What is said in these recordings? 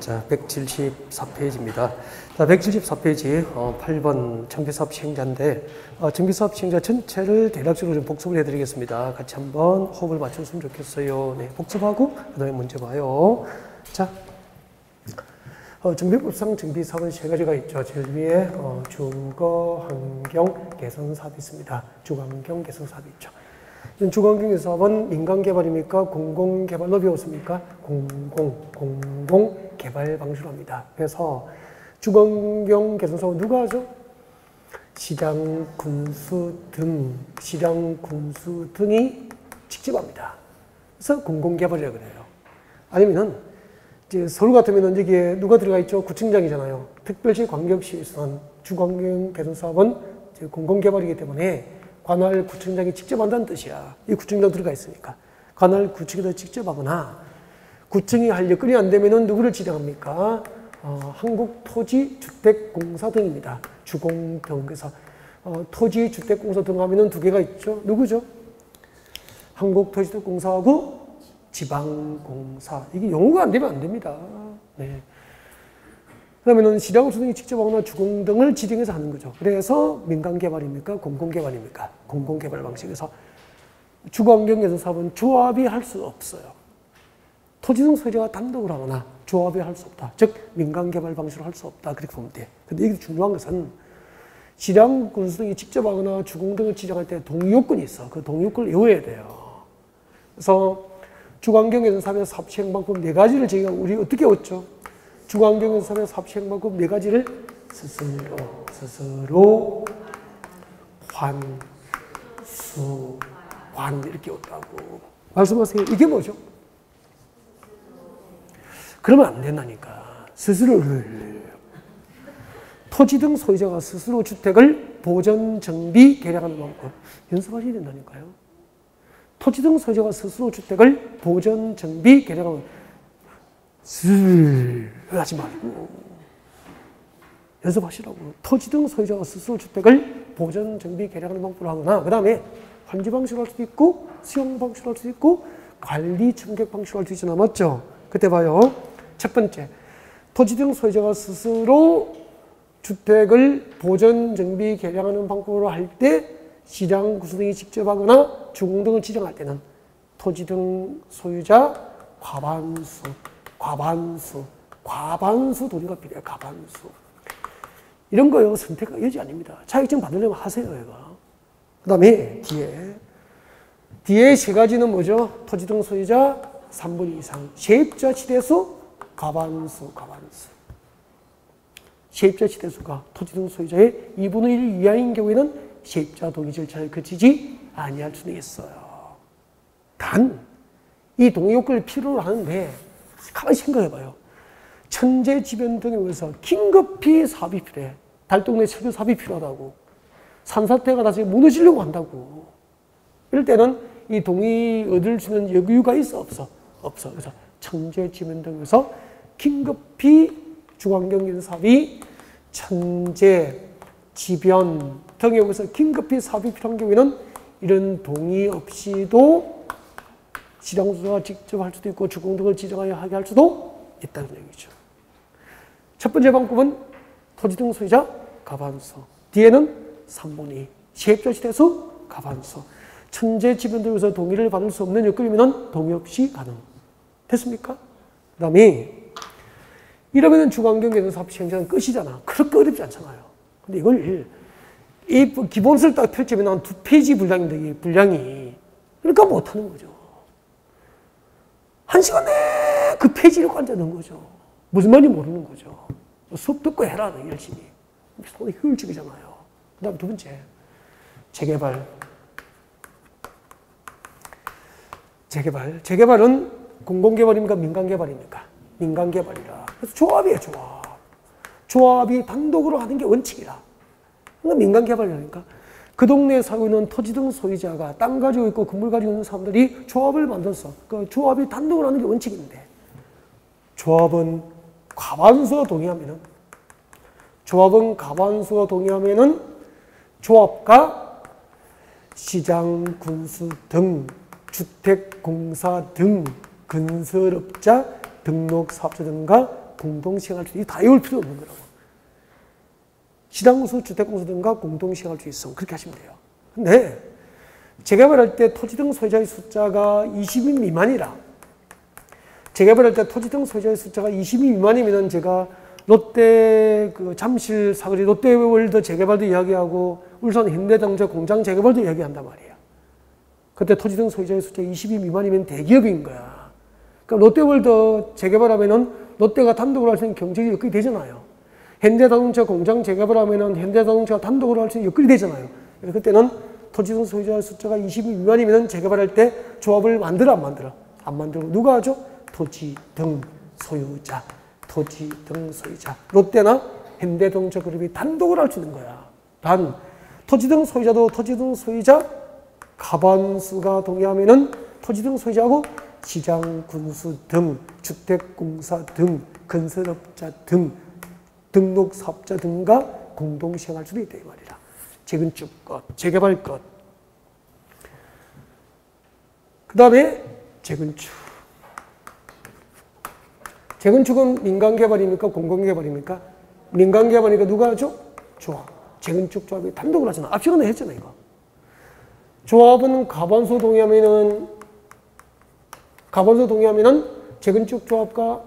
자, 174페이지입니다. 자, 174페이지 8번 정비사업 시행자인데 정비사업 시행자 전체를 대략적으로 좀 복습을 해드리겠습니다. 같이 한번 호흡을 맞췄으면 좋겠어요. 네, 복습하고 그 다음에 문제 봐요. 자, 정비법상 정비사업은 세 가지가 있죠. 제일 위에 주거 환경 개선 사업이 있습니다. 주거 환경 개선 사업이 있죠. 주거환경 개선 사업은 민간개발입니까? 공공개발로 배웠습니까? 공공개발 방식으로 합니다. 그래서 주거환경 개선 사업은 누가 하죠? 시장, 군수 등이 직접 합니다. 그래서 공공개발이라고 그래요. 아니면은 이제 서울 같으면 여기에 누가 들어가 있죠? 구청장이잖아요. 특별시 광역시에서는 주거환경 개선 사업은 공공개발이기 때문에 관할 구청장이 직접 한다는 뜻이야. 이 구청장 들어가 있으니까. 관할 구청에서 직접 하거나 구청이 할 여건이 안 되면은 누구를 지정합니까? 한국토지주택공사 등입니다. 주공 등. 그래서 토지주택공사 등 하면은 두 개가 있죠. 누구죠? 한국토지주택공사하고 지방공사. 이게 용어가 안 되면 안 됩니다. 네. 그러면은 시장수등이 직접 하거나 주공 등을 지정해서 하는 거죠. 그래서 민간개발입니까? 공공개발입니까? 공공개발 방식에서 주거환경개선 사업은 조합이 할 수 없어요. 토지등 소유자가 단독으로 하거나 조합이 할 수 없다. 즉 민간개발 방식으로 할 수 없다. 그렇게 보면 돼. 근데 이게 중요한 것은 시장 군수등이 직접 하거나 주공 등을 지정할 때 동의요건이 있어. 그 동의요건을 외워야 돼요. 그래서 주거환경개선 사업의 사업 시행 방법 4가지를 저희가 우리 어떻게 외웠죠? 주거환경개선 사업의 사업 시행 방법 4가지를 스스로 관 이렇게 외웠다고 말씀하세요. 이게 뭐죠? 그러면 안 된다니까. 스스로를 토지 등 소유자가 스스로 주택을 보전, 정비, 개량하는 방법 연습하셔야 된다니까요. 토지 등 소유자가 스스로 주택을 보전, 정비, 개량하는 하지 말고 연습하시라고. 토지 등 소유자가 스스로 주택을 보전, 정비, 개량하는 방법으로 하거나 그 다음에 환지 방식으로 할 수도 있고 수용 방식으로 할 수도 있고 관리 청객 방식으로 할 수 있잖아. 맞죠? 그때 봐요. 첫 번째, 토지 등 소유자가 스스로 주택을 보전, 정비, 개량하는 방법으로 할 때 시장 구수등이 직접 하거나 주공 등을 지정할 때는 토지 등 소유자 과반수 동의가 필요해요. 과반수. 이런 거요. 선택 여지 아닙니다. 자격증 받으려면 하세요. 얘가. 그 다음에 뒤에 세 가지는 뭐죠? 토지 등 소유자 3분의 2 이상. 세입자 치대수 과반수. 세입자 치대수가 토지 등 소유자의 2분의 1 이하인 경우에는 세입자 동의 절차를 거치지 아니할 수는 있어요. 단 이 동의 요건을 필요로 하는데 가만히 생각해봐요. 천재지변 등에 의해서 긴급히 사업이 필요해. 달동네 철교 사업이 필요하다고. 산사태가 다시 무너지려고 한다고. 이럴 때는 이 동의 얻을 수 있는 여유가 있어? 없어? 없어. 그래서 천재지변 등에서 긴급히 주거환경개선 사업이 천재지변 등에 의해서 긴급히 사업이 필요한 경우에는 이런 동의 없이도 시장수가 직접 할 수도 있고 주공 등을 지정하여 하게 할 수도 있다는 얘기죠. 첫 번째 방법은 토지 등 소유자 과반수. 뒤에는 3분의 2. 세입자 치대수 과반수. 천재지변 등에서 동의를 받을 수 없는 여건이면 동의 없이 가능. 됐습니까? 그 다음에 이러면 주거환경개선 사업 시행자는 끝이잖아. 그렇게 어렵지 않잖아요. 근데 이걸 이 기본서를 딱 펼치면 한 2페이지 분량인데 이 분량이 그러니까 못하는 거죠. 1시간 내에 그 페이지를 앉아놓은 거죠. 무슨 말인지 모르는 거죠. 수업 듣고 해라, 열심히. 손이 효율적이잖아요. 그 다음 두 번째, 재개발은 공공개발입니까? 민간개발입니까? 민간개발이라. 그래서 조합이에요, 조합. 조합이 단독으로 하는 게 원칙이라. 그러니까 민간개발이라니까. 그 동네에 살고 있는 토지 등 소유자가 땅 가지고 있고 건물 가지고 있는 사람들이 조합을 만들었어. 그 조합이 단독으로 하는 게 원칙인데 조합은 과반수가 동의하면은 조합과 시장, 군수 등 주택공사 등 건설업자, 등록사업자 등과 공동 시행할 수 있어. 다 외울 필요 없는 거라고. 시당공사, 주택공사 등과 공동 시행할 수 있어. 그렇게 하시면 돼요. 근데 재개발할 때 토지 등 소유자의 숫자가 20인 미만이라. 재개발할 때 토지 등 소유자의 숫자가 20인 미만이면은 제가 롯데 그 잠실 사거리 롯데월드 재개발도 이야기하고 울산 현대당제 공장 재개발도 이야기한단 말이에요. 그때 토지 등 소유자의 숫자 20인 미만이면 대기업인 거야. 그러니까 롯데월드 재개발하면은 롯데가 단독으로 할 수 있는 경제적 여건이 되잖아요. 현대자동차 공장 재개발하면은 현대자동차가 단독으로 할 수 있는 여건이 되잖아요. 그래서 그때는 토지 등 소유자의 숫자가 20인 미만이면 재개발할 때 조합을 만들어 안 만들어? 안 만들고 누가 하죠? 토지 등 소유자. 토지 등 소유자. 롯데나 현대자동차 그룹이 단독으로 할 수 있는 거야. 단 토지 등 소유자도 토지 등 소유자 과반수가 동의하면은 토지 등 소유자하고 시장, 군수 등, 주택공사 등, 건설업자 등, 등록사업자 등과 공동 시행할 수도 있다 이 말이라. 재건축 것, 재개발 것. 그 다음에 재건축. 재건축은 민간개발입니까? 공공개발입니까? 민간개발이니까 누가 하죠? 조합. 재건축 조합이 단독으로 하잖아. 앞 시간에 했잖아 이거. 조합은 과반수 동의하면은 재건축 조합과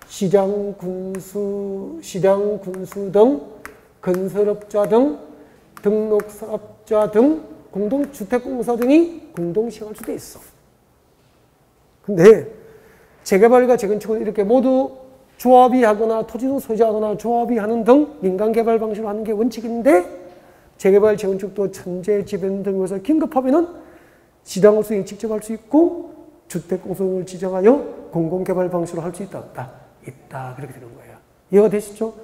시장, 군수 등, 건설업자 등, 등록사업자 등, 공동주택공사 등이 공동 시행할 수도 있어. 근데 재개발과 재건축은 이렇게 모두 조합이 하거나 토지 등 소유자하거나 조합이 하는 등 민간개발 방식으로 하는 게 원칙인데 재개발, 재건축도 천재지변 등에서 긴급하면은 시장을 수행 직접 할 수 있고 주택공사를 지정하여 공공개발 방식으로 할 수 있다, 없다? 있다. 그렇게 되는 거예요. 이해가 되시죠?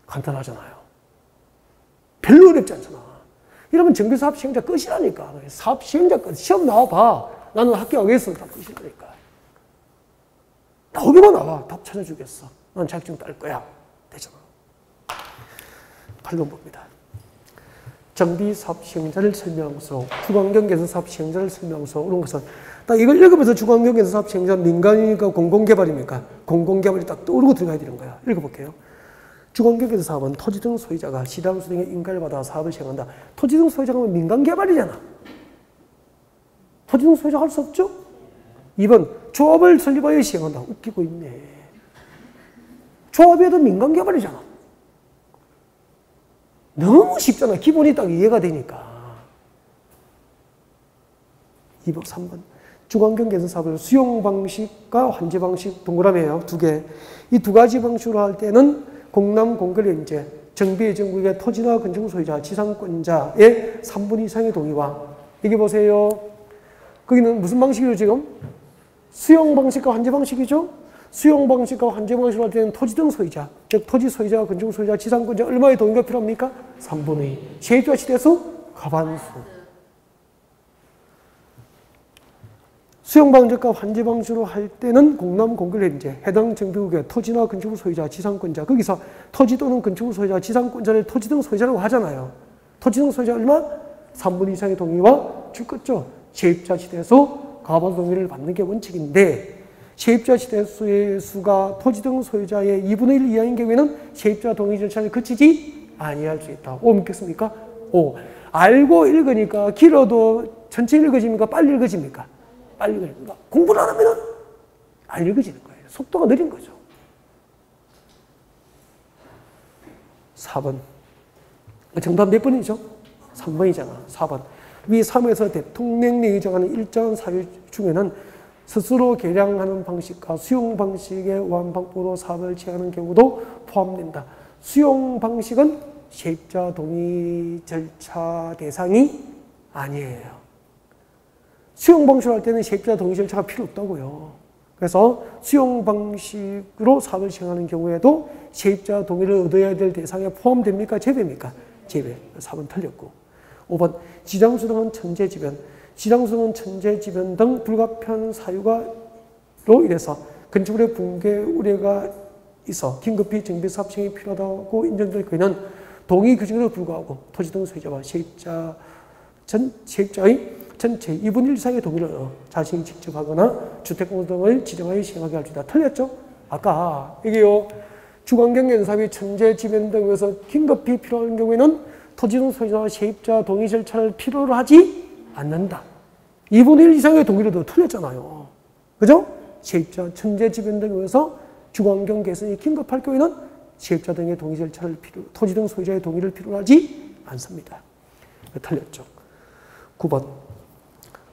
간단하잖아요. 별로 어렵지 않잖아. 이러면 정비사업 시행자 끝이라니까. 사업 시행자 끝. 시험 나와봐. 나는 합격하겠어. 다 끝이라니까. 나오기만 나와. 답 찾아주겠어. 난 자격증 딸 거야. 되잖아. 8번 봅니다. 정비사업 시행자를 설명하면서 주거환경개선사업 시행자를 설명하면서 이런 것은 딱 이걸 읽으면서 주거환경개선사업 시행자는 민간이니까 공공개발입니까? 공공개발이 딱 떠오르고 들어가야 되는 거야. 읽어볼게요. 주거환경개선사업은 토지 등 소유자가 시당수 등의 인가를 받아 사업을 시행한다. 토지 등 소유자가 민간개발이잖아. 토지 등 소유자가 할 수 없죠? 2번 조합을 설립하여 시행한다. 웃기고 있네. 조합에도 민간개발이잖아. 너무 쉽잖아. 기본이 딱 이해가 되니까. 2번, 3번. 주거환경 개선 사업을 수용 방식과 환제 방식 동그라미예요. 두 개. 이 두 가지 방식으로 할 때는 공남 공거len제, 정비예정구역의 토지나 건축 소유자, 지상권자의 3분 이상의 동의와 이게 보세요. 거기는 무슨 방식이죠 지금? 수용 방식과 환제 방식이죠? 수용 방식과 환제 방식으로 할 때는 토지 등 소유자, 즉 토지 소유자, 건축 소유자, 지상권자 얼마의 동의가 필요합니까? 3분의 2. 세입자 시대수 과반수. 수용 방식과 환제 방식으로 할 때는 공남 공거len제, 해당 정비구역의 토지나 건축 소유자, 지상권자, 거기서 토지 또는 건축 소유자, 지상권자를 토지 등 소유자라고 하잖아요. 토지 등 소유자 얼마? 3분의 2 이상의 동의와 줄 것죠. 세입자 시대수 과반수 동의를 받는 게 원칙인데 세입자 시대수의 수가 토지 등 소유자의 2분의 1 이하인 경우에는 세입자 동의 절차를 거치지 아니할 수 있다. 5 믿겠습니까? 5. 알고 읽으니까 길어도 천천히 읽어집니까? 빨리 읽어집니까? 빨리 읽어집니까? 공부를 안 하면 안 읽어지는 거예요. 속도가 느린 거죠. 4번. 정답 몇 번이죠? 3번이잖아. 4번. 위 3에서 대통령령이 정하는 일정한 사유 중에는 스스로 개량하는 방식과 수용 방식의 완방법으로 사업을 진행하는 경우도 포함된다. 수용 방식은 세입자 동의 절차 대상이 아니에요. 수용 방식으로 할 때는 세입자 동의 절차가 필요 없다고요. 그래서 수용 방식으로 사업을 진행하는 경우에도 세입자 동의를 얻어야 될 대상에 포함됩니까? 제외입니까? 제외. 4번 틀렸고. 5번 지장수등은 천재지변. 지장수등은 천재지변 등 불가피한 사유로 인해서 건축물의 붕괴 우려가 있어 긴급히 정비사업 시행이 필요하다고 인정될 경우에는 동의 규정에도 불구하고 토지 등 소유자와 세입자의 전체 2분의 1 이상의 동의를 자신이 직접 하거나 주택공사 등을 지정하여 시행하게 할 수 있다. 틀렸죠? 아까 이게요, 주관경연사비 천재지변 등에서 긴급히 필요한 경우에는 토지등 소유자와 세입자 동의 절차를 필요로 하지 않는다. 2분의 1 이상의 동의를 더 틀렸잖아요. 그죠? 세입자, 천재지변 등에서 주관경 개선이 긴급할 경우에는 세입자 등의 동의 절차를 토지등 소유자의 동의를 필요로 하지 않습니다. 틀렸죠. 9번.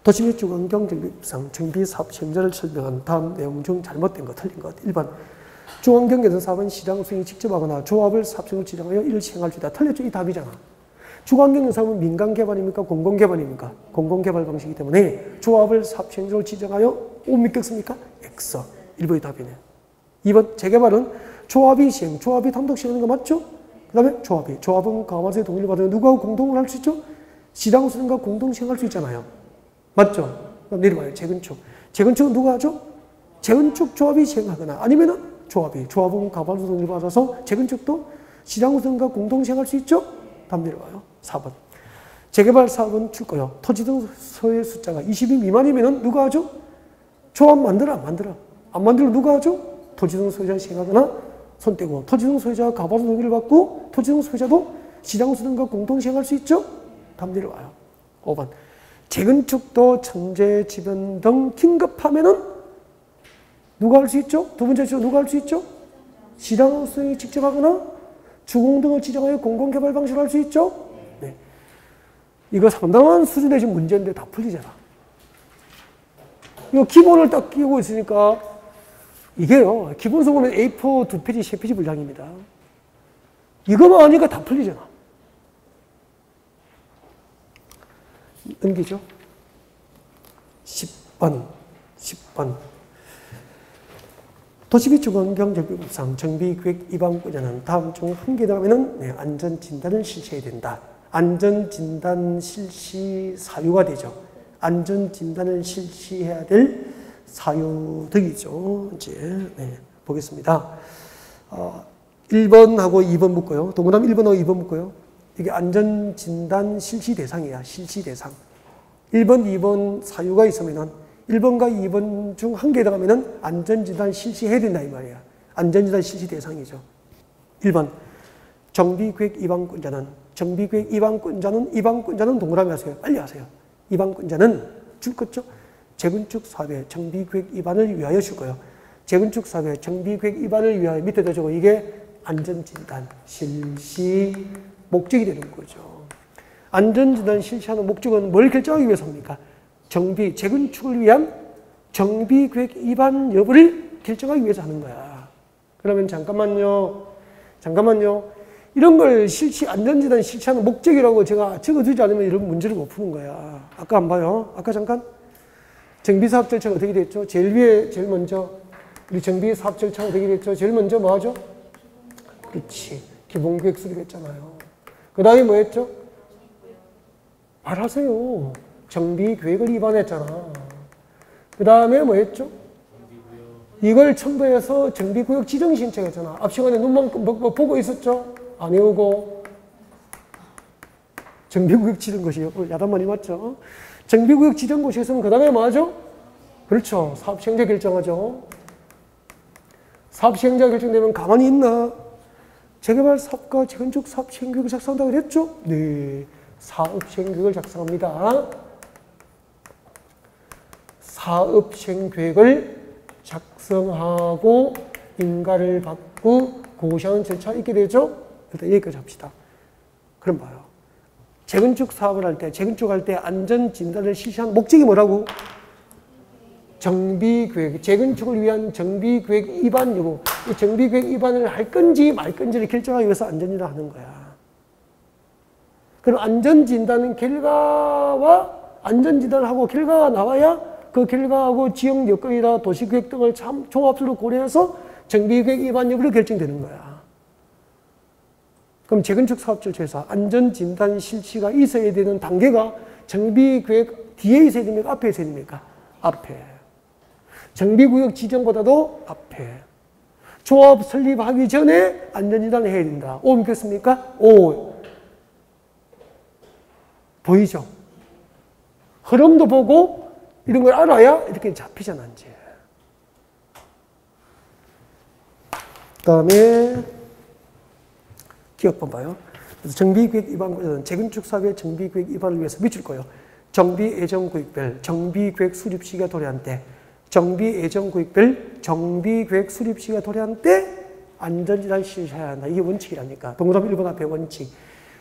도시 및 주관경 정비법상 정비사업 시행자를 설명한 다음 내용 중 잘못된 것, 틀린 것. 1번. 주관경 개선 사업은 시장 수행이 직접 하거나 조합을 사업성을 지정하여 이를 시행할 수 있다. 틀렸죠? 이 답이잖아. 주관경 사업은 민간개발입니까? 공공개발입니까? 공공개발 방식이기 때문에 조합을 사업시행자로 지정하여 옵니겠습니까? X. 1번이 답이네. 2번. 재개발은 조합이 시행, 조합이 단독 시행하는 거 맞죠? 그 다음에 조합은 가마세의 동의를 받으면 누구하고 공동을 할 수 있죠? 시장 수행과 공동 시행할 수 있잖아요. 맞죠? 그럼 내려봐요. 재건축. 재건축은 누가 하죠? 재건축 조합이 시행하거나 아니면은 조합은 가발수 동의를 받아서 재건축도 시장 우선과 공동 시행할 수 있죠? 답 내려와요. 4번. 재개발 사업은 줄 거요. 토지 등 소유의 숫자가 20이 미만이면은 누가 하죠? 조합 만들어, 안 만들어? 안 만들어 누가 하죠? 토지 등 소유자 시행하거나 손 떼고 토지 등 소유자가 가발수 동의를 받고 토지 등 소유자도 시장 우선과 공동 시행할 수 있죠? 답 내려와요. 5번. 재건축도 천재지변 등 긴급하면은 누가 할 수 있죠? 두 번째죠. 누가 할 수 있죠? 시장 수행이 직접 하거나 주공 등을 지정하여 공공개발 방식으로 할 수 있죠? 네. 이거 상당한 수준의 지금 문제인데 다 풀리잖아. 이거 기본을 딱 끼고 있으니까 이게요. 기본 소문은 A4 두 페이지, 세 페이지 분량입니다. 이거만 하니까 다 풀리잖아. 넘기죠. 10번. 도시비 주관경 정비법상 정비계획 위반권자는 다음 중 한 개 다음에는 안전진단을 실시해야 된다. 안전진단 실시 사유가 되죠. 안전진단을 실시해야 될 사유 등이죠. 이제 보겠습니다. 1번하고 2번 묶어요. 동그라미 1번하고 2번 묶어요. 이게 안전진단 실시 대상이야. 실시 대상. 1번, 2번 사유가 있으면은 1번과 2번 중 한 개 들어가면은 안전진단 실시해야 된다 이 말이야. 안전진단 실시 대상이죠. 1번. 정비계획 위반권자는 동그라미 하세요. 빨리 하세요. 위반권자는 줄 거죠. 재건축 사업의 정비계획 위반을 위하여 줄 거예요. 재건축 사업의 정비계획 위반을 위하여 밑에다 적어. 이게 안전진단 실시 목적이 되는 거죠. 안전진단 실시하는 목적은 뭘 결정하기 위해서입니까? 재건축을 위한 정비계획 위반 여부를 결정하기 위해서 하는 거야. 그러면 잠깐만요. 이런 걸 안전진단 실시하는 목적이라고 제가 적어주지 않으면 이런 문제를 못 푸는 거야. 아까 안 봐요? 아까 잠깐? 정비사업 절차가 어떻게 됐죠? 제일 먼저 우리 정비사업 절차가 어떻게 됐죠? 제일 먼저 뭐 하죠? 그렇지. 기본계획 수립했잖아요. 그 다음에 뭐 했죠? 말하세요. 정비계획을 위반했잖아. 그 다음에 뭐 했죠? 이걸 첨부해서 정비구역 지정 신청했잖아. 앞 시간에 눈만 보고 있었죠? 안 외우고. 정비구역 지정 것이요. 야단 많이 맞죠? 정비구역 지정 것이 있으면 그 다음에 뭐 하죠? 그렇죠. 사업시행자 결정하죠. 사업시행자 결정되면 가만히 있나? 재개발 사업과 재건축 사업 시행계획을 작성한다고 그랬죠? 네. 사업 시행계획을 작성합니다. 사업 시행계획을 작성하고 인가를 받고 고시하는 절차가 있게 되죠? 일단 여기까지 합시다. 그럼 봐요. 재건축 사업을 할 때, 재건축할 때 안전진단을 실시한 목적이 뭐라고? 정비계획, 재건축을 위한 정비계획 위반 여부. 이 정비계획 위반을 할 건지 말 건지를 결정하기 위해서 안전진단을 하는 거야. 그럼 안전진단은 안전진단을 하고 결과가 나와야 그 결과하고 지역 여건이나 도시계획 등을 종합적으로 고려해서 정비계획 위반 여부를 결정되는 거야. 그럼 재건축 사업 절차에서 안전진단 실시가 있어야 되는 단계가 정비계획 뒤에 있어야 됩니까? 앞에 있어야 됩니까? 앞에. 정비구역 지정보다도 앞에. 조합 설립하기 전에 안전진단을 해야 된다. 오, 믿겠습니까? 오. 보이죠? 흐름도 보고 이런 걸 알아야 이렇게 잡히잖아, 이제. 그 다음에 기억번 봐요. 그래서 정비구역 위반은 재건축 사업의 정비구역 위반을 위해서 미칠 거예요. 정비예정구역별 정비구역 수립 시기가 도래한 때, 정비예정구역별 정비구역 수립 시기가 도래한 때 안전진단을 실시해야 한다. 이게 원칙이라니까. 동그라미 1번 앞에 원칙.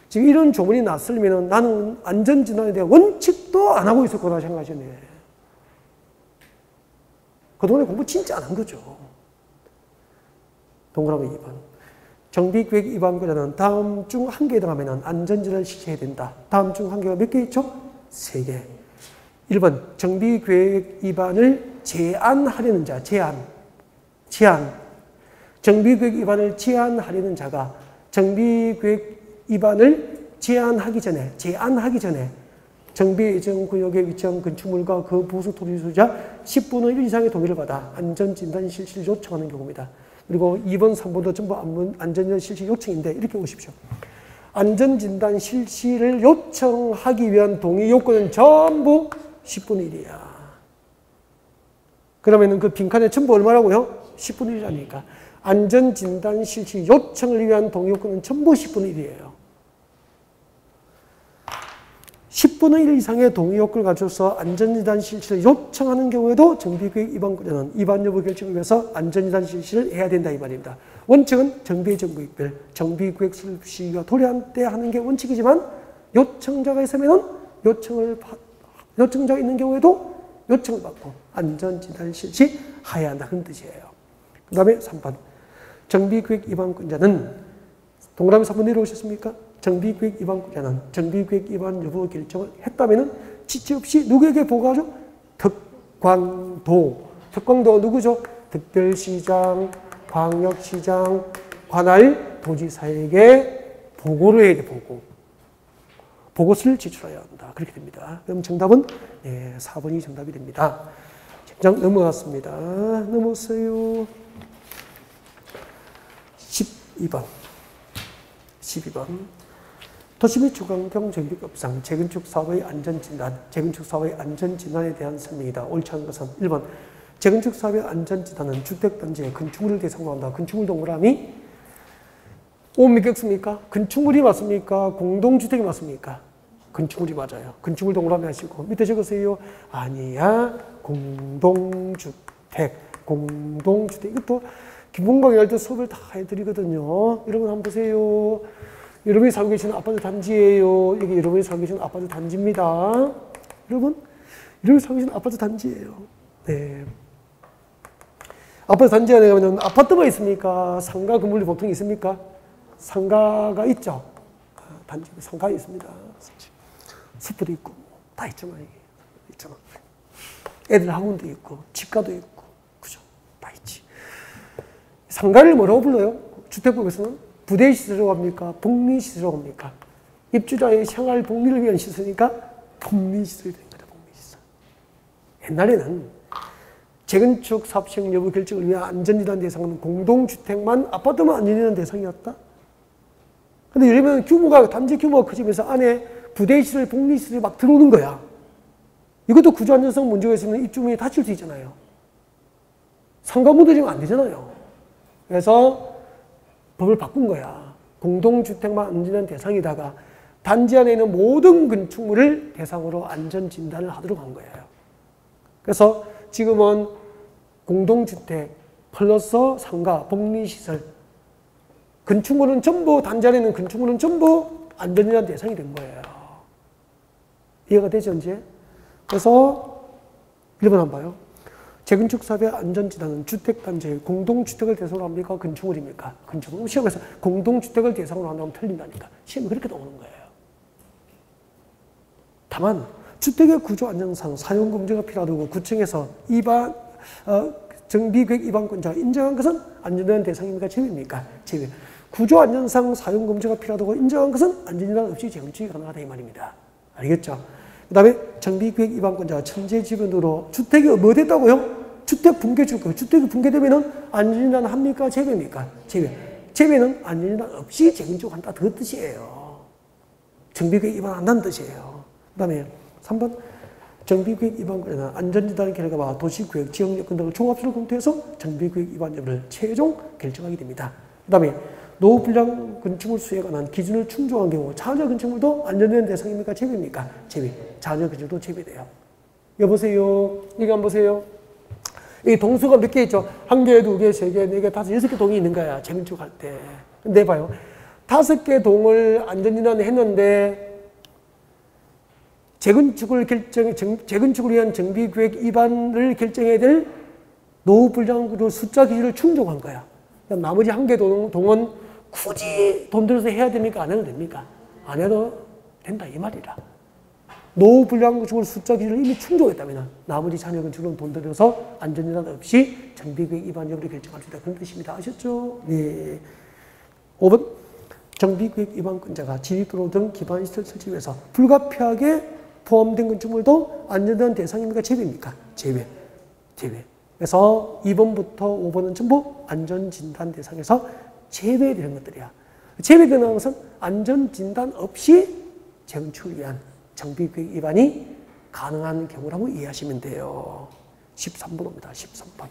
지금 이런 조문이 났으면 나는 안전진단에 대한 원칙도 안 하고 있을 거라 생각하시네. 그동안에 공부 진짜 안 한 거죠. 동그라미 2번. 정비구역 위반자는 다음 중 한 개에 해당하면 안전진단을 실시해야 된다. 다음 중 한 개가 몇 개 있죠? 3개. 1번. 정비구역 위반을 제한하려는 자. 제한. 정비구역 위반을 제한하려는 자가 정비구역 위반을 제한하기 전에 정비예정구역에 위치한 건축물과 그 부수 토지 소유자 10분의 1 이상의 동의를 받아 안전진단 실시를 요청하는 경우입니다. 그리고 2번, 3번도 전부 안전진단 실시 요청인데 이렇게 보십시오. 안전진단 실시를 요청하기 위한 동의 요건은 전부 10분의 1이야. 그러면 그 빈칸에 전부 얼마라고요? 10분의 1이라니까. 안전진단 실시 요청을 위한 동의 요건은 전부 10분의 1이에요. 10분의 1 이상의 동의 요건을 가져서 안전진단 실시를 요청하는 경우에도 정비구역 위반자는 위반 여부 결정을 위해서 안전진단 실시를 해야 된다 이 말입니다. 원칙은 정비예정구역별 정비구역 수립 시기가 도래한 때 하는 게 원칙이지만 요청자가 있으면 요청자가 있는 경우에도 요청을 받고 안전진단 실시해야 한다 그런 뜻이에요. 그 다음에 3번. 정비구역 위반권자는 동그라미 3번 내려오셨습니까? 정비구역 위반권자는 정비구역 위반 여부 결정을 했다면 지체 없이 누구에게 보고하죠? 특광도. 특광도가 누구죠? 특별시장, 광역시장, 관할 도지사에게 보고를 해야 돼, 보고서를 제출해야 한다. 그렇게 됩니다. 그럼 정답은 4번이 정답이 됩니다. 장 넘어갔습니다. 넘었어요. 12번. 도시 및 주거환경 정비법상 재건축 사업의 안전진단에 대한 설명이다. 옳지 않은 것은 1번. 재건축 사업의 안전진단은 주택단지의 건축물을 대상으로 한다. 건축물 동그라미 옵니까? 건축물이 맞습니까? 공동주택이 맞습니까? 건축물이 맞아요. 건축물 동그라미 하시고 밑에 적으세요. 아니야. 공동주택. 이것도 기본강의 할 때 수업을 다 해드리거든요. 여러분 한번 보세요. 여러분이 살고 계시는 아파트 단지예요. 이게 여러분이 살고 계시는 아파트 단지입니다. 여러분이 살고 계시는 아파트 단지예요. 네. 아파트 단지 안에 가면 아파트만 있습니까? 상가 건물이 보통 있습니까? 상가가 있죠. 단지 상가가 있습니다. 숲도 있고 다 있잖아요. 애들 학원도 있고 집가도 있고 그죠? 다 있지. 상가를 뭐라고 불러요? 주택법에서는 부대시설이라고 합니까? 복리시설이라고 합니까? 입주자의 생활 복리를 위한 시설이니까 복리시설이 된 거다. 복리시설. 옛날에는 재건축 사업 시행 여부 결정을 위한 안전진단 대상은 공동주택만 아파트만 안전진단 대상이었다. 근데 이러면 단지 규모가 커지면서 안에 부대시설, 복리시설이 막 들어오는 거야. 이것도 구조안전성 문제가 있으면 입주민이 다칠 수 있잖아요. 상가 무너지면 안 되잖아요. 그래서 법을 바꾼 거야. 공동주택만 안전진단 대상이다가 단지 안에 있는 모든 건축물을 대상으로 안전진단을 하도록 한 거예요. 그래서 지금은 공동주택 플러스 상가, 복리시설 건축물은 전부 단지 안에 있는 건축물은 전부 안전진단 대상이 된 거예요. 이해가 되죠 이제? 그래서 1번 한번 봐요. 재건축 사업의 안전진단은 주택단지의 공동주택을 대상으로 합니까? 건축물입니까? 건축물. 시험에서 공동주택을 대상으로 한다면 틀린다니까. 시험이 그렇게 나오는 거예요. 다만 주택의 구조 안전상 사용 검증가 필요하다고 구청에서 정비구역 위반권자가 인정한 것은 안전진단 대상입니까? 제외입니까? 제외. 구조 안전상 사용 검증가 필요하다고 인정한 것은 안전진단 없이 재건축이 가능하다 이 말입니다. 알겠죠? 그 다음에 정비구역 위반권자가 천재지변으로 주택이 뭐 됐다고요? 주택 붕괴 줄 거예요. 주택이 붕괴되면 안전진단 합니까? 제외입니까? 제외. 제외는 안전진단 없이 재건축 한다. 그 뜻이에요. 정비구역 위반 안 한다는 뜻이에요. 그 다음에 3번. 정비구역 위반 건에는 안전진단 결과와 도시구역, 지역여건 등을 종합적으로 검토해서 정비구역 위반 여부를 최종 결정하게 됩니다. 그 다음에 노후불량 건축물 수에 관한 기준을 충족한 경우 자녀 건축물도 안전된 대상입니까? 제외입니까? 제외. 자녀 건축물도 제외돼요. 여보세요? 이거 한번 보세요. 이 동수가 몇 개 있죠? 1개, 2개, 3개, 4개, 5, 6개 동이 있는 거야. 재건축할 때. 근데 봐요. 5개 동을 안전진단을 했는데 재건축을 위한 정비구역 위반을 결정해야 될 노후불량 숫자 기준을 충족한 거야. 나머지 1개 동은 굳이 돈 들여서 해야 됩니까? 안 해도 됩니까? 안 해도 된다 이 말이라. 노후불량 건축물 숫자 기준을 이미 충족했다면 나머지 자녀 건축물은 돈 들여서 안전진단 없이 정비구역 위반 여부를 결정할 수 있다. 그런 뜻입니다. 아셨죠? 네. 5번 정비구역 위반권자가 지립도로 등 기반시설 설치 위해서 불가피하게 포함된 건축물도 안전한 대상입니까? 제외입니까? 제외. 그래서 2번부터 5번은 전부 안전진단 대상에서 제외되는 것들이야. 제외되는 것은 안전진단 없이 재건축을 위한 정비구역 위반이 가능한 경우라고 이해하시면 돼요. 13번입니다. 13번.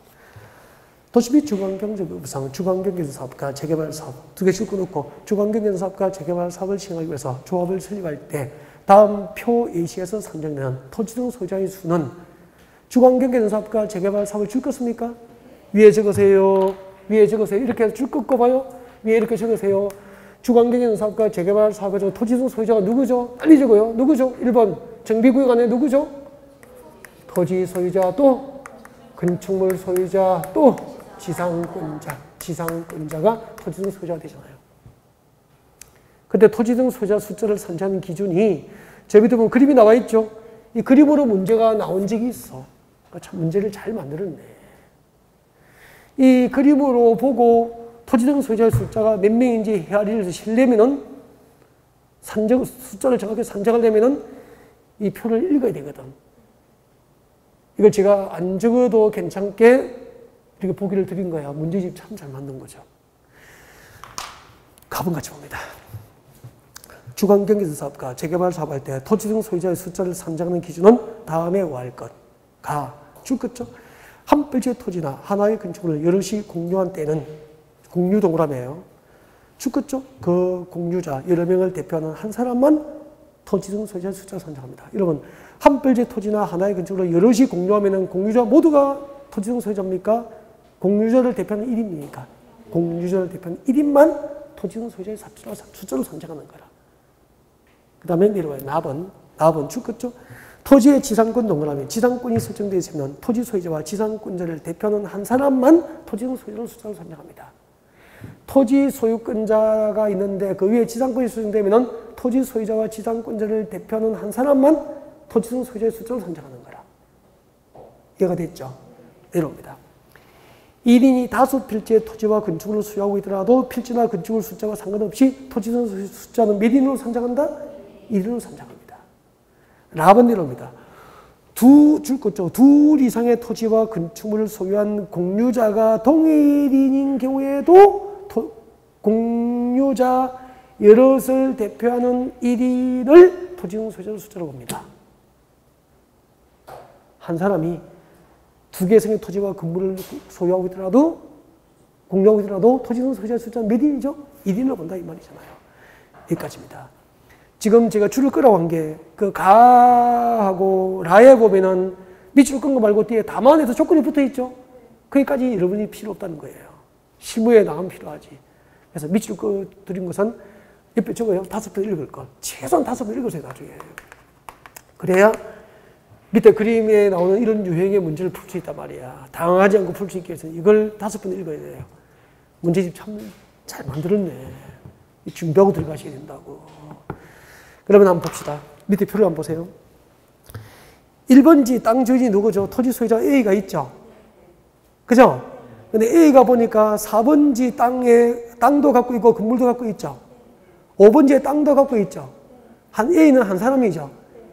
도시 및 주거환경적 주거환경개선 사업과 재개발 사업 두 개씩 끊고 주거환경개선 사업과 재개발 사업을 시행하기 위해서 조합을 설립할 때 다음 표 예시에서 산정되는 토지 등 소유자의 수는 주거환경개선 사업과 재개발 사업을 줄 것입니까? 위에 적으세요. 위에 적으세요. 이렇게 줄 거 봐요. 위에 이렇게 적으세요. 주거환경개선 사업과 재개발 사업의 토지 등 소유자가 누구죠? 빨리 적어요. 누구죠? 1번 정비구역 안에 누구죠? 토지 소유자 또 건축물 소유자 또 지상권자가 토지 등 소유자가 되잖아요. 근데 토지 등 소유자 숫자를 산정하는 기준이 저 밑에 보면 그림이 나와 있죠. 이 그림으로 문제가 나온 적이 있어. 그러니까 참 문제를 잘 만들었네. 이 그림으로 보고 토지 등 소유자의 숫자가 몇 명인지 헤아리를 실려면은 숫자를 정확히 산정하려면은 이 표를 읽어야 되거든. 이걸 제가 안 적어도 괜찮게 이렇게 보기를 드린 거야. 문제집 참 잘 만든 거죠. 가본같이 봅니다. 주거환경개선 사업과 재개발 사업할 때 토지 등 소유자의 숫자를 산정하는 기준은 다음에 구할 것. 줄 것죠. 한 필지의 토지나 하나의 건축물을 여럿이 공유한 때는 공유 동그라미예요. 줄 것죠. 그 공유자 여러 명을 대표하는 한 사람만 토지 등 소유자의 숫자를 산정합니다. 여러분 한 필지의 토지나 하나의 건축물을 여럿이 공유하면 공유자 모두가 토지 등 소유자입니까? 공유자를 대표하는 1인입니까? 공유자를 대표하는 1인만 토지 등 소유자의 숫자로 산정하는 거라. 그 다음에 내려와요. 나번 줄 것죠. 토지의 지상권 동그라미 지상권이 설정되어 있으면 토지 소유자와 지상권자를 대표하는 한 사람만 토지 등 소유자를 숫자로 산정합니다. 토지 소유권자가 있는데 그 위에 지상권이 설정되면 토지 소유자와 지상권자를 대표하는 한 사람만 토지 등 소유자의 숫자로 산정하는 거라. 이해가 됐죠? 내려옵니다. 1인이 5필지의 토지와 건축물을 소유하고 있더라도 필지나 건축물 숫자와 상관없이 토지 등 숫자는 몇 인으로 산정한다? 1인으로 산정합니다. 라번 내려옵니다. 둘 이상의 토지와 건축물을 소유한 공유자가 동일인인 경우에도 공유자 여럿을 대표하는 1인을 토지 등 소유자 숫자로 봅니다. 한 사람이 2개 이상의 토지와 건물을 소유하고 있더라도 공유하고 있더라도 토지 등 소유자 숫자는 몇 인이죠? 1인을 본다 이 말이잖아요. 여기까지입니다. 지금 제가 줄을 끄라고 한 게 그 가하고 라에 보면은 밑줄 끈 거 말고 뒤에 다만에서 조건이 붙어 있죠. 거기까지 여러분이 필요 없다는 거예요. 실무에 나가면 필요하지. 그래서 밑줄 끄 드린 것은 옆에 적어요. 5번 읽을 걸. 최소한 5번 읽으세요 나중에. 그래야 밑에 그림에 나오는 이런 유형의 문제를 풀 수 있단 말이야. 당황하지 않고 풀 수 있게 해서 이걸 5번 읽어야 돼요. 문제집 참 잘 만들었네. 준비하고 들어가셔야 된다고. 그러면 한번 봅시다. 밑에 표를 한번 보세요. 1번지 땅 주인이 누구죠? 토지 소유자 A가 있죠? 그죠? 근데 A가 보니까 4번지 땅도 갖고 있고 건물도 갖고 있죠? 5번지에 땅도 갖고 있죠? A는 한 사람이죠?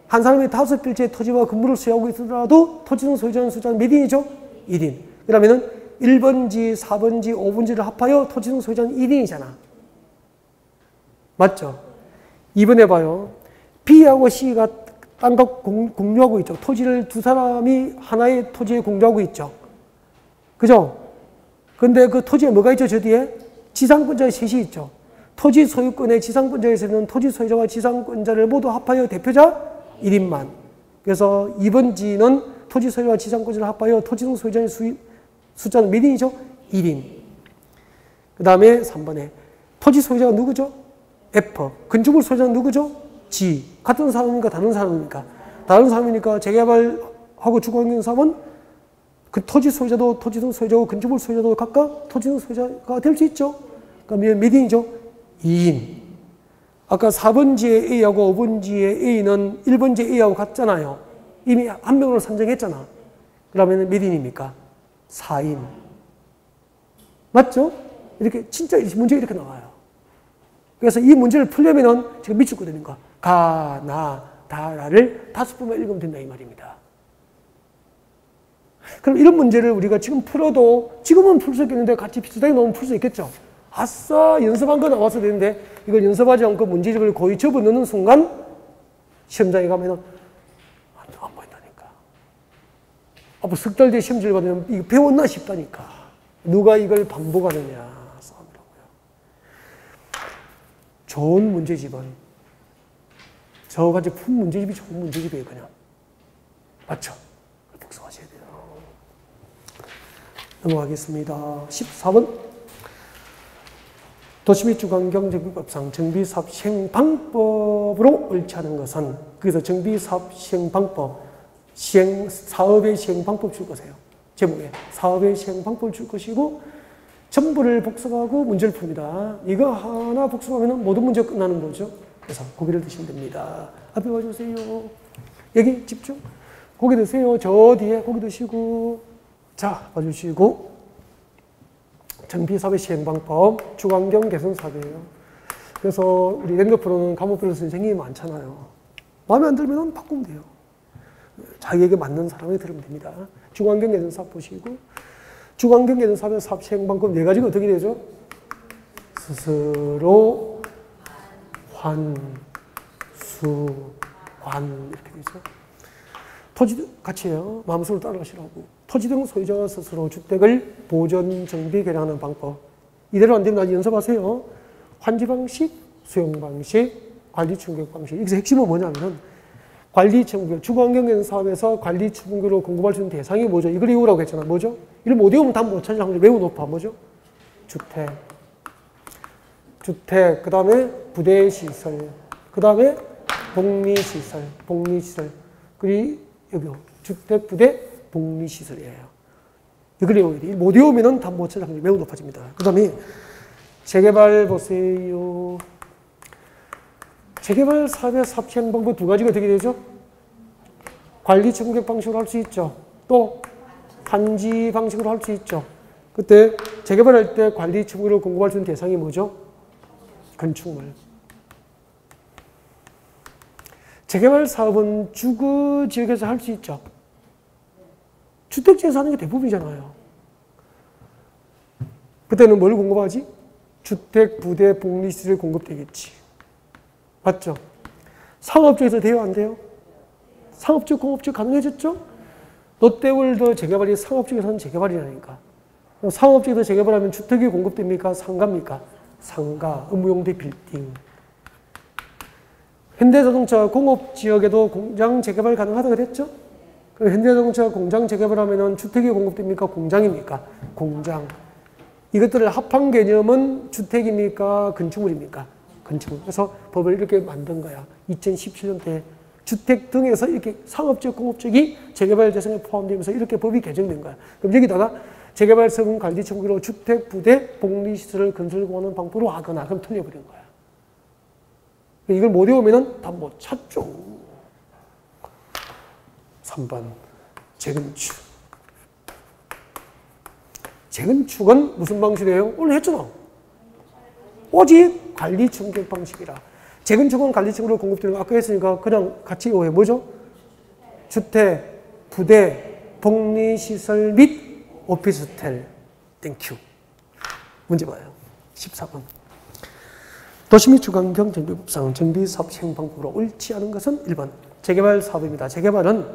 한 사람이 5필지의 토지와 건물을 소유하고 있더라도 토지 등 소유자는 숫자는 몇 인이죠? 1인. 그러면은 1번지, 4번지, 5번지를 합하여 토지 등 소유자는 1인이잖아. 맞죠? 2번 해봐요. B하고 C가 땅과 공유하고 있죠. 토지를 두 사람이 하나의 토지에 공유하고 있죠. 그죠? 근데 그 토지에 뭐가 있죠? 저 뒤에? 지상권자 셋이 있죠. 토지 소유권의 지상권자에서는 토지 소유자와 지상권자를 모두 합하여 대표자 1인만. 그래서 2번지는 토지 소유자와 지상권자를 합하여 토지 등 소유자의 숫자는 몇 인이죠? 1인. 그 다음에 3번에 토지 소유자가 누구죠? F. 건축물 소유자는 누구죠? G. 같은 사람입니까? 다른 사람입니까? 다른 사람이니까 재개발하고 주거환경사업은 그 토지 소유자도 토지 등 소유자고 건축물 소유자도 각각 토지 등 소유자가 될 수 있죠. 그러면 몇 인이죠? 2인. 아까 4번지의 A하고 5번지의 A는 1번지 A하고 같잖아요. 이미 한 명으로 산정했잖아. 그러면 몇 인입니까? 4인. 맞죠? 이렇게 진짜 문제가 이렇게 나와요. 그래서 이 문제를 풀려면은 지금 밑줄 그대는 가, 나, 다라를 5번만 읽으면 된다 이 말입니다. 그럼 이런 문제를 우리가 지금 풀어도 지금은 풀 수 있겠는데 같이 비슷하게 넣으면 풀 수 있겠죠. 아싸 연습한 거 나와서 되는데 이걸 연습하지 않고 문제집을 거의 접어넣는 순간 시험장에 가면은 안 보인다니까. 앞으로 석 달 뒤에 시험지를 받으면 이거 배웠나 싶다니까. 누가 이걸 반복하느냐 싸움이라고요. 좋은 문제집은 저같이 푼 문제집이 좋은 문제집이에요. 그냥 맞죠? 복습하셔야 돼요. 넘어가겠습니다. 14번 도시및 주거환경정비법상 정비사업 시행 방법으로 옳지 않은 것은 그래서 정비사업 시행 방법 사업의 시행 방법 줄 거세요. 제목에 사업의 시행 방법을 줄 것이고 전부를 복습하고 문제를 풉니다. 이거 하나 복습하면 모든 문제가 끝나는 거죠. 그래서 고개를 드시면 됩니다. 앞에 와주세요. 여기 집중. 고개 드세요. 저 뒤에 고개 드시고 자 봐주시고 정비사업의 시행방법 주거환경 개선 사업이에요. 그래서 우리 랜더프로는 과목별로 선생님이 많잖아요. 마음에 안 들면 바꾸면 돼요. 자기에게 맞는 사람이 들으면 됩니다. 주거환경 개선 사업 보시고 주거환경 개선 사업의 사업 시행방법 4가지가 어떻게 되죠? 스스로 환, 수, 관 이렇게 되죠. 토지 같이 해요. 마음속으로 따라가시라고. 토지 등 소유자가 스스로 주택을 보존, 정비, 개량하는 방법. 이대로 안 되면 아직 연습하세요. 환지 방식, 수용 방식, 관리 충격 방식. 여기서 핵심은 뭐냐면 관리 충격, 주거환경 개선 사업에서 관리 충격으로 공급할 수 있는 대상이 뭐죠? 이걸 외우라고 했잖아. 뭐죠? 이걸 못 외우면 답 못 찾을 확률이 매우 높아. 뭐죠? 주택, 그 다음에 부대시설, 그 다음에 복리시설, 그리고 여기요. 주택, 부대, 복리시설이에요. 이걸 외워야 돼. 못 외우면 답 못 찾을 확률이 매우 높아집니다. 그 다음에 재개발 보세요. 재개발 사업의 사업 시행 방법 2가지가 어떻게 되죠? 관리 충격 방식으로 할 수 있죠. 또 환지 방식으로 할 수 있죠. 그때 재개발할 때 관리 충격으로 공급할 수 있는 대상이 뭐죠? 건축물. 재개발 사업은 주거 지역에서 할 수 있죠. 주택지에서 하는 게 대부분이잖아요. 그때는 뭘 공급하지? 주택, 부대, 복리시설 공급되겠지. 맞죠? 상업지에서 돼요? 안 돼요? 상업지, 공업지 가능해졌죠? 롯데월드 재개발이 상업지에서 하는 재개발이라니까. 상업지에서 재개발하면 주택이 공급됩니까? 상가입니까? 상가, 의무용대 빌딩. 현대자동차 공업지역에도 공장 재개발 가능하다 그랬죠? 그럼 현대자동차 공장 재개발하면 주택이 공급됩니까? 공장입니까? 공장. 이것들을 합한 개념은 주택입니까? 건축물입니까? 건축물. 그래서 법을 이렇게 만든 거야. 2017년도에 주택 등에서 이렇게 상업적, 공업적이 재개발 대상에 포함되면서 이렇게 법이 개정된 거야. 그럼 여기다가 재개발 서분 관리 청구로 주택, 부대, 복리시설을 건설공하는 방법으로 하거나 그럼 틀려버린 거야. 이걸 못 외우면 답 못 찾죠. 3번 재건축. 재건축은 무슨 방식이에요? 오늘 했잖아. 오직 관리 충격 방식이라. 재건축은 관리 충격으로 공급되는 거 아까 했으니까 그냥 같이 이거해. 뭐죠? 주택, 부대, 복리시설 및 오피스텔. 땡큐. 문제 봐요. 14번. 도시 및 주거환경 정비법상 정비사업 시행 방법으로 옳지 않은 것은 1번. 재개발 사업입니다. 재개발은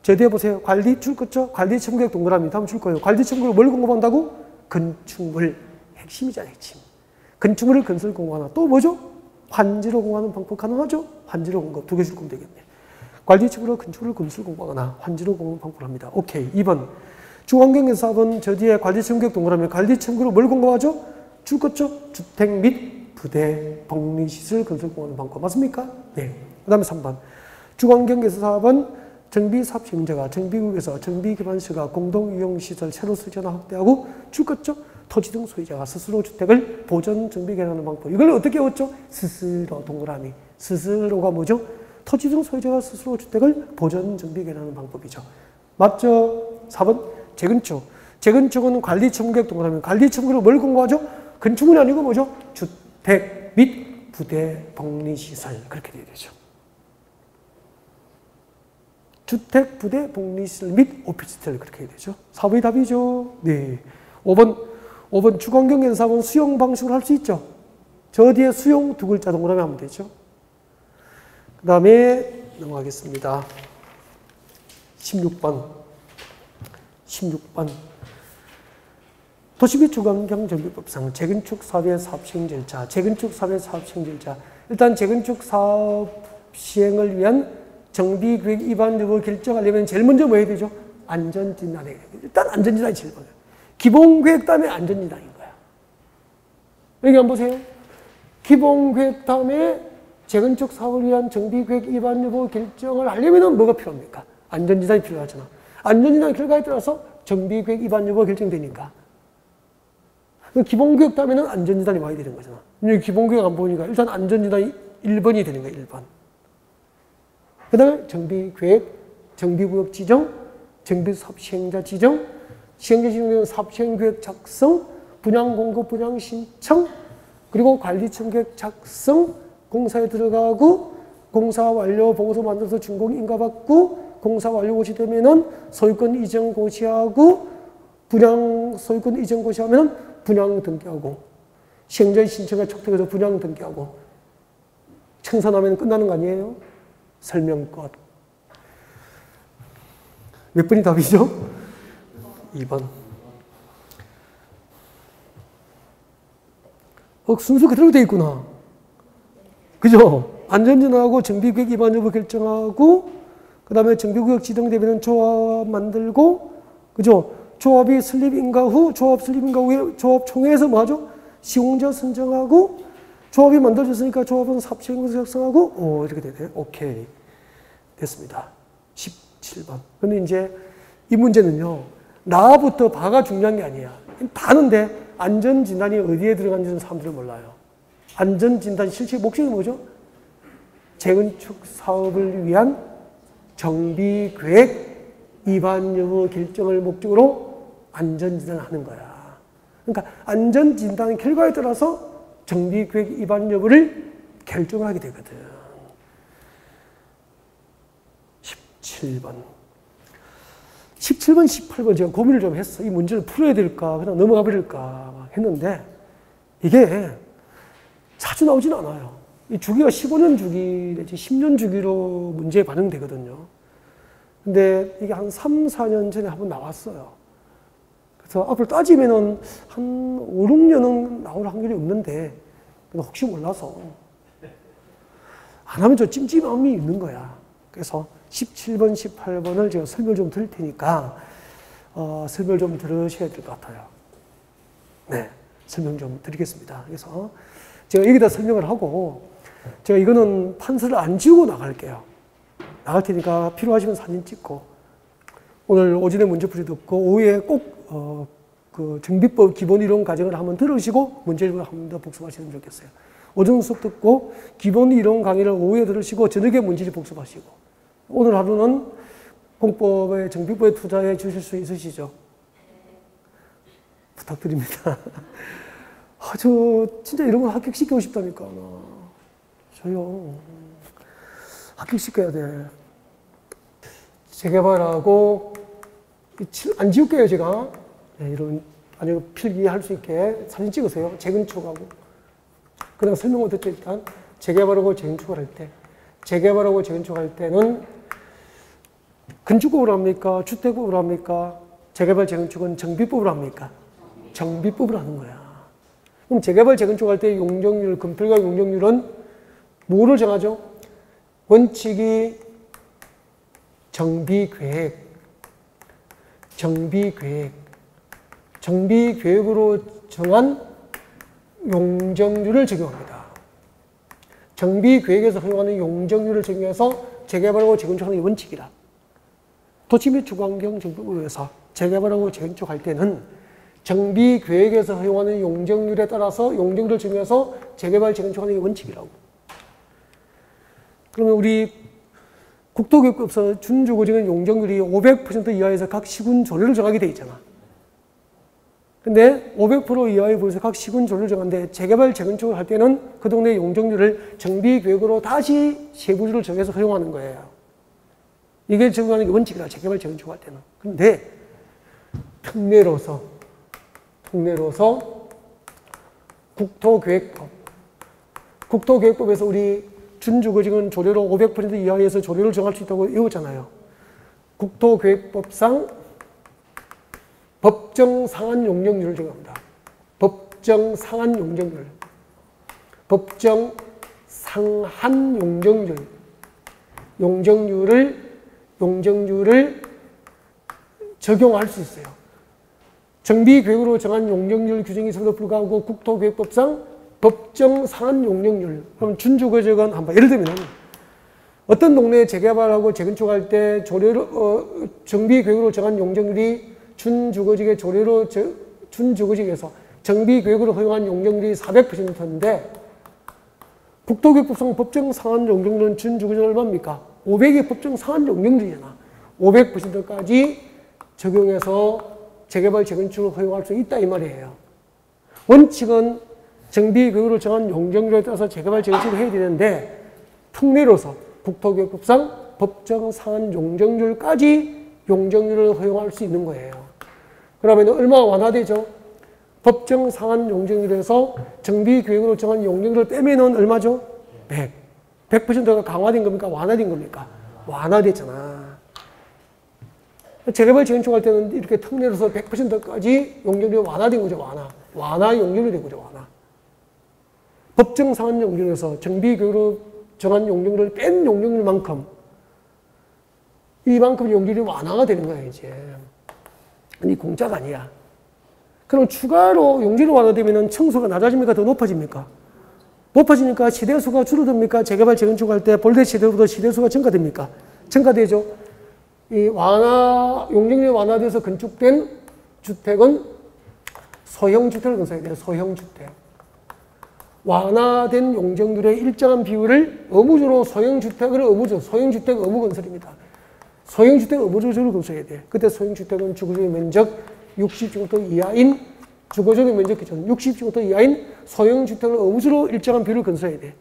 저 뒤에 보세요. 관리 줄 거죠? 관리 첨구역 동그라미 다음 줄 거예요. 관리 첨구를 뭘 공급한다고? 건축물. 핵심이잖아요, 핵심. 건축물을 건설 공급하나. 또 뭐죠? 환지로 공급하는 방법 가능하죠? 환지로 공급. 두 개 줄 거면 되겠네. 관리 첨구로 건축물을 건설 공급하거나 환지로 공급 방법을 합니다. 오케이. 2번. 중환경개발 사업은 저 뒤에 관리 첨구역 동그라미 관리 첨구로 뭘 공급하죠? 줄 거죠? 주택 및 부대, 복리시설 건설 공급하는 방법. 맞습니까? 네. 그 다음에 3번. 중환경개발 사업은 정비사업 시행자가 정비구역에서 정비기반시가 공동이용시설 새로 설치나 확대하고 줄 거죠? 토지 등 소유자가 스스로 주택을 보전 정비 개량하는 방법. 이걸 어떻게 외웠죠? 스스로 동그라미. 스스로가 뭐죠? 토지 등 소유자가 스스로 주택을 보전 정비 개량하는 방법이죠. 맞죠? 4번 재건축. 재건축은 관리 첨구역 동그라미. 관리 첨구를 뭘 공부하죠? 건축물이 아니고 뭐죠? 주택 및 부대 복리시설. 그렇게 되어야 되죠. 주택, 부대, 복리시설 및 오피스텔 그렇게 해야 되죠. 4번이 답이죠. 네. 5번 주관경 사업은 수용 방식으로 할 수 있죠. 저 뒤에 수용 두 글자 동그라미 하면 되죠. 그 다음에 넘어가겠습니다. 16번. 도시및 주관경정비법상 재건축 사업의 사업 시행 절차. 재건축 사업의 사업 시행 절차. 일단 재건축 사업 시행을 위한 정비계획 위반 여부 결정하려면 제일 먼저 뭐 해야 되죠? 안전진단이. 일단 안전진단이 제일 먼저. 기본계획 다음에 안전진단인 거야. 여기 한번 보세요. 기본계획 다음에 재건축 사업을 위한 정비계획 위반 여부 결정을 하려면 뭐가 필요합니까? 안전진단이 필요하잖아. 안전진단 결과에 따라서 정비계획 위반 여부가 결정되니까. 기본계획 다음에는 안전진단이 와야 되는 거잖아. 기본계획 안 보니까 일단 안전진단이 1번이 되는 거야, 1번. 그 다음에 정비계획, 정비구역 지정, 정비사업 시행자 지정, 시행자 지정되는 사업 시행계획 작성, 분양공급 분양 신청, 그리고 관리청계획 작성, 공사에 들어가고, 공사 완료 보고서 만들어서 준공 인가받고, 공사 완료 고시되면은 소유권 이전 고시하고, 분양 소유권 이전 고시하면은 분양 등기하고, 시행자의 신청에 촉탁해서 분양 등기하고, 청산하면 끝나는 거 아니에요? 설명껏. 몇 번이 답이죠? 2번. 순서 그대로 돼 있구나. 그죠? 안전진단하고 정비구역 위반 여부 결정하고, 그 다음에 정비구역 지정되면 조합 만들고, 그죠? 조합이 설립 인가 후, 조합 설립 인가 후에 조합 총회에서 뭐 하죠? 시공자 선정하고, 조합이 만들어졌으니까 조합은 사업시행을 작성하고, 이렇게 되네. 오케이. 됐습니다. 17번. 근데 이제 이 문제는요, 나부터 바가 중요한 게 아니야. 다는데 안전진단이 어디에 들어가는지는 사람들은 몰라요. 안전진단 실제 목적이 뭐죠? 재건축 사업을 위한 정비계획 위반 여부 결정을 목적으로 안전진단을 하는 거야. 그러니까 안전진단 결과에 따라서 정비계획 위반 여부를 결정을 하게 되거든. 17번. 17번, 18번 제가 고민을 좀 했어. 이 문제를 풀어야 될까, 그냥 넘어가 버릴까 했는데, 이게 자주 나오진 않아요. 이 주기가 15년 주기 내지 10년 주기로 문제에 반영되거든요. 근데 이게 한 3, 4년 전에 한번 나왔어요. 그래서 앞으로 따지면은 한 5, 6년은 나올 확률이 없는데, 혹시 몰라서 안 하면 저 찜찜함이 있는 거야. 그래서 17번, 18번을 제가 설명을 좀 드릴 테니까 설명을 좀 들으셔야 될 것 같아요. 네, 설명 좀 드리겠습니다. 그래서 제가 여기다 설명을 하고 제가 이거는 판서를 안 지우고 나갈게요. 나갈 테니까 필요하시면 사진 찍고 오늘 오전에 문제풀이 듣고 오후에 꼭 그 정비법 기본 이론 과정을 한번 들으시고 문제를 한 번 더 복습하시면 좋겠어요. 오전 수업 듣고 기본 이론 강의를 오후에 들으시고 저녁에 문제를 복습하시고 오늘 하루는 공법의 정비법에 투자해 주실 수 있으시죠? 부탁드립니다. 저 진짜 이런 거 합격시키고 싶다니까. 저요. 합격시켜야 돼. 재개발하고 안 지울게요 제가. 네, 이런 아니 필기할 수 있게 사진 찍으세요. 재건축하고. 그다음 설명을 듣죠. 일단 재개발하고 재건축을 할 때 재개발하고 재건축할 때는 건축법으로 합니까? 주택법으로 합니까? 재개발, 재건축은 정비법으로 합니까? 정비법으로 하는 거야. 그럼 재개발, 재건축할 때 용적률, 건폐율과 용적률은 뭐를 정하죠? 원칙이 정비계획, 정비계획으로 정한 용적률을 적용합니다. 정비계획에서 허용하는 용적률을 적용해서 재개발하고 재건축하는 게 원칙이라. 토지 및 주거환경 정비법에 의해서 재개발하고 재건축할 때는 정비계획에서 허용하는 용적률에 따라서 용적률을 적용해서 재개발, 재건축하는 게 원칙이라고. 그러면 우리 국토교육법에서 준주거지구 용적률이 500% 이하에서 각 시군 조례를 정하게 돼 있잖아. 근데 500% 이하에 보여서 각 시군 조례를 정하는데 재개발, 재건축을 할 때는 그 동네 용적률을 정비계획으로 다시 세부주를 정해서 허용하는 거예요. 이게 적용하는 게 원칙이라, 재개발, 재건축할 때는. 근데 특례로서 국토계획법에서 우리 준주거지구는 조례로 500% 이하에서 조례를 정할 수 있다고 외웠잖아요. 국토계획법상 법정 상한 용적률을 적용합니다. 법정 상한 용적률. 법정 상한 용적률을 적용할 수 있어요. 정비계획으로 정한 용적률 규정이 있음에도 불구하고 국토계획법상 법정 상한 용적률. 그럼 준주거지구는 한번 예를 들면 어떤 동네에 재개발하고 재건축할 때 조례로 정비계획으로 정한 용적률이 준주거지구에서 정비계획으로 허용한 용적률이 400%인데 국토계획법상 법정 상한 용적률은 준주거지구 얼마입니까? 500이 법정 상한 용적률이잖아. 500%까지 적용해서 재개발, 재건축을 허용할 수 있다 이 말이에요. 원칙은 정비계획으로 정한 용적률에 따라서 재개발, 재건축을 해야 되는데 특례로서 국토계획법상 법정 상한 용적률까지 용적률을 허용할 수 있는 거예요. 그러면 얼마가 완화되죠? 법정 상한 용적률에서 정비계획으로 정한 용적률을 빼면은 얼마죠? 100. 100%가 강화된 겁니까? 완화된 겁니까? 완화됐잖아. 재개발, 재건축할 때는 이렇게 특례로서 100%까지 용적률이 완화된 거죠, 완화 용적률이 된 거죠, 완화. 법정 상한 용적률에서 정비계획으로 정한 용적률을 뺀 용적률만큼 이만큼 용적률이 완화가 되는 거야, 이제. 이 공짜가 아니야. 그럼 추가로 용적률이 완화되면 층수가 낮아집니까? 더 높아집니까? 높아지니까 시대수가 줄어듭니까? 재개발, 재건축할 때 볼대 시대보다 시대수가 증가됩니까? 증가되죠. 이 용적률이 완화돼서 건축된 주택은 소형주택을 건설해야 돼요. 소형주택. 완화된 용적률의 일정한 비율을 의무적으로 소형주택 의무 건설입니다. 소형주택 의무적으로 건설해야 돼. 그때 소형주택은 주거적인 면적 60제곱미터 이하인 주거적인 면적 기준 60제곱미터 이하인 소형주택을 의무적으로 일정한 비율을 건설해야 돼.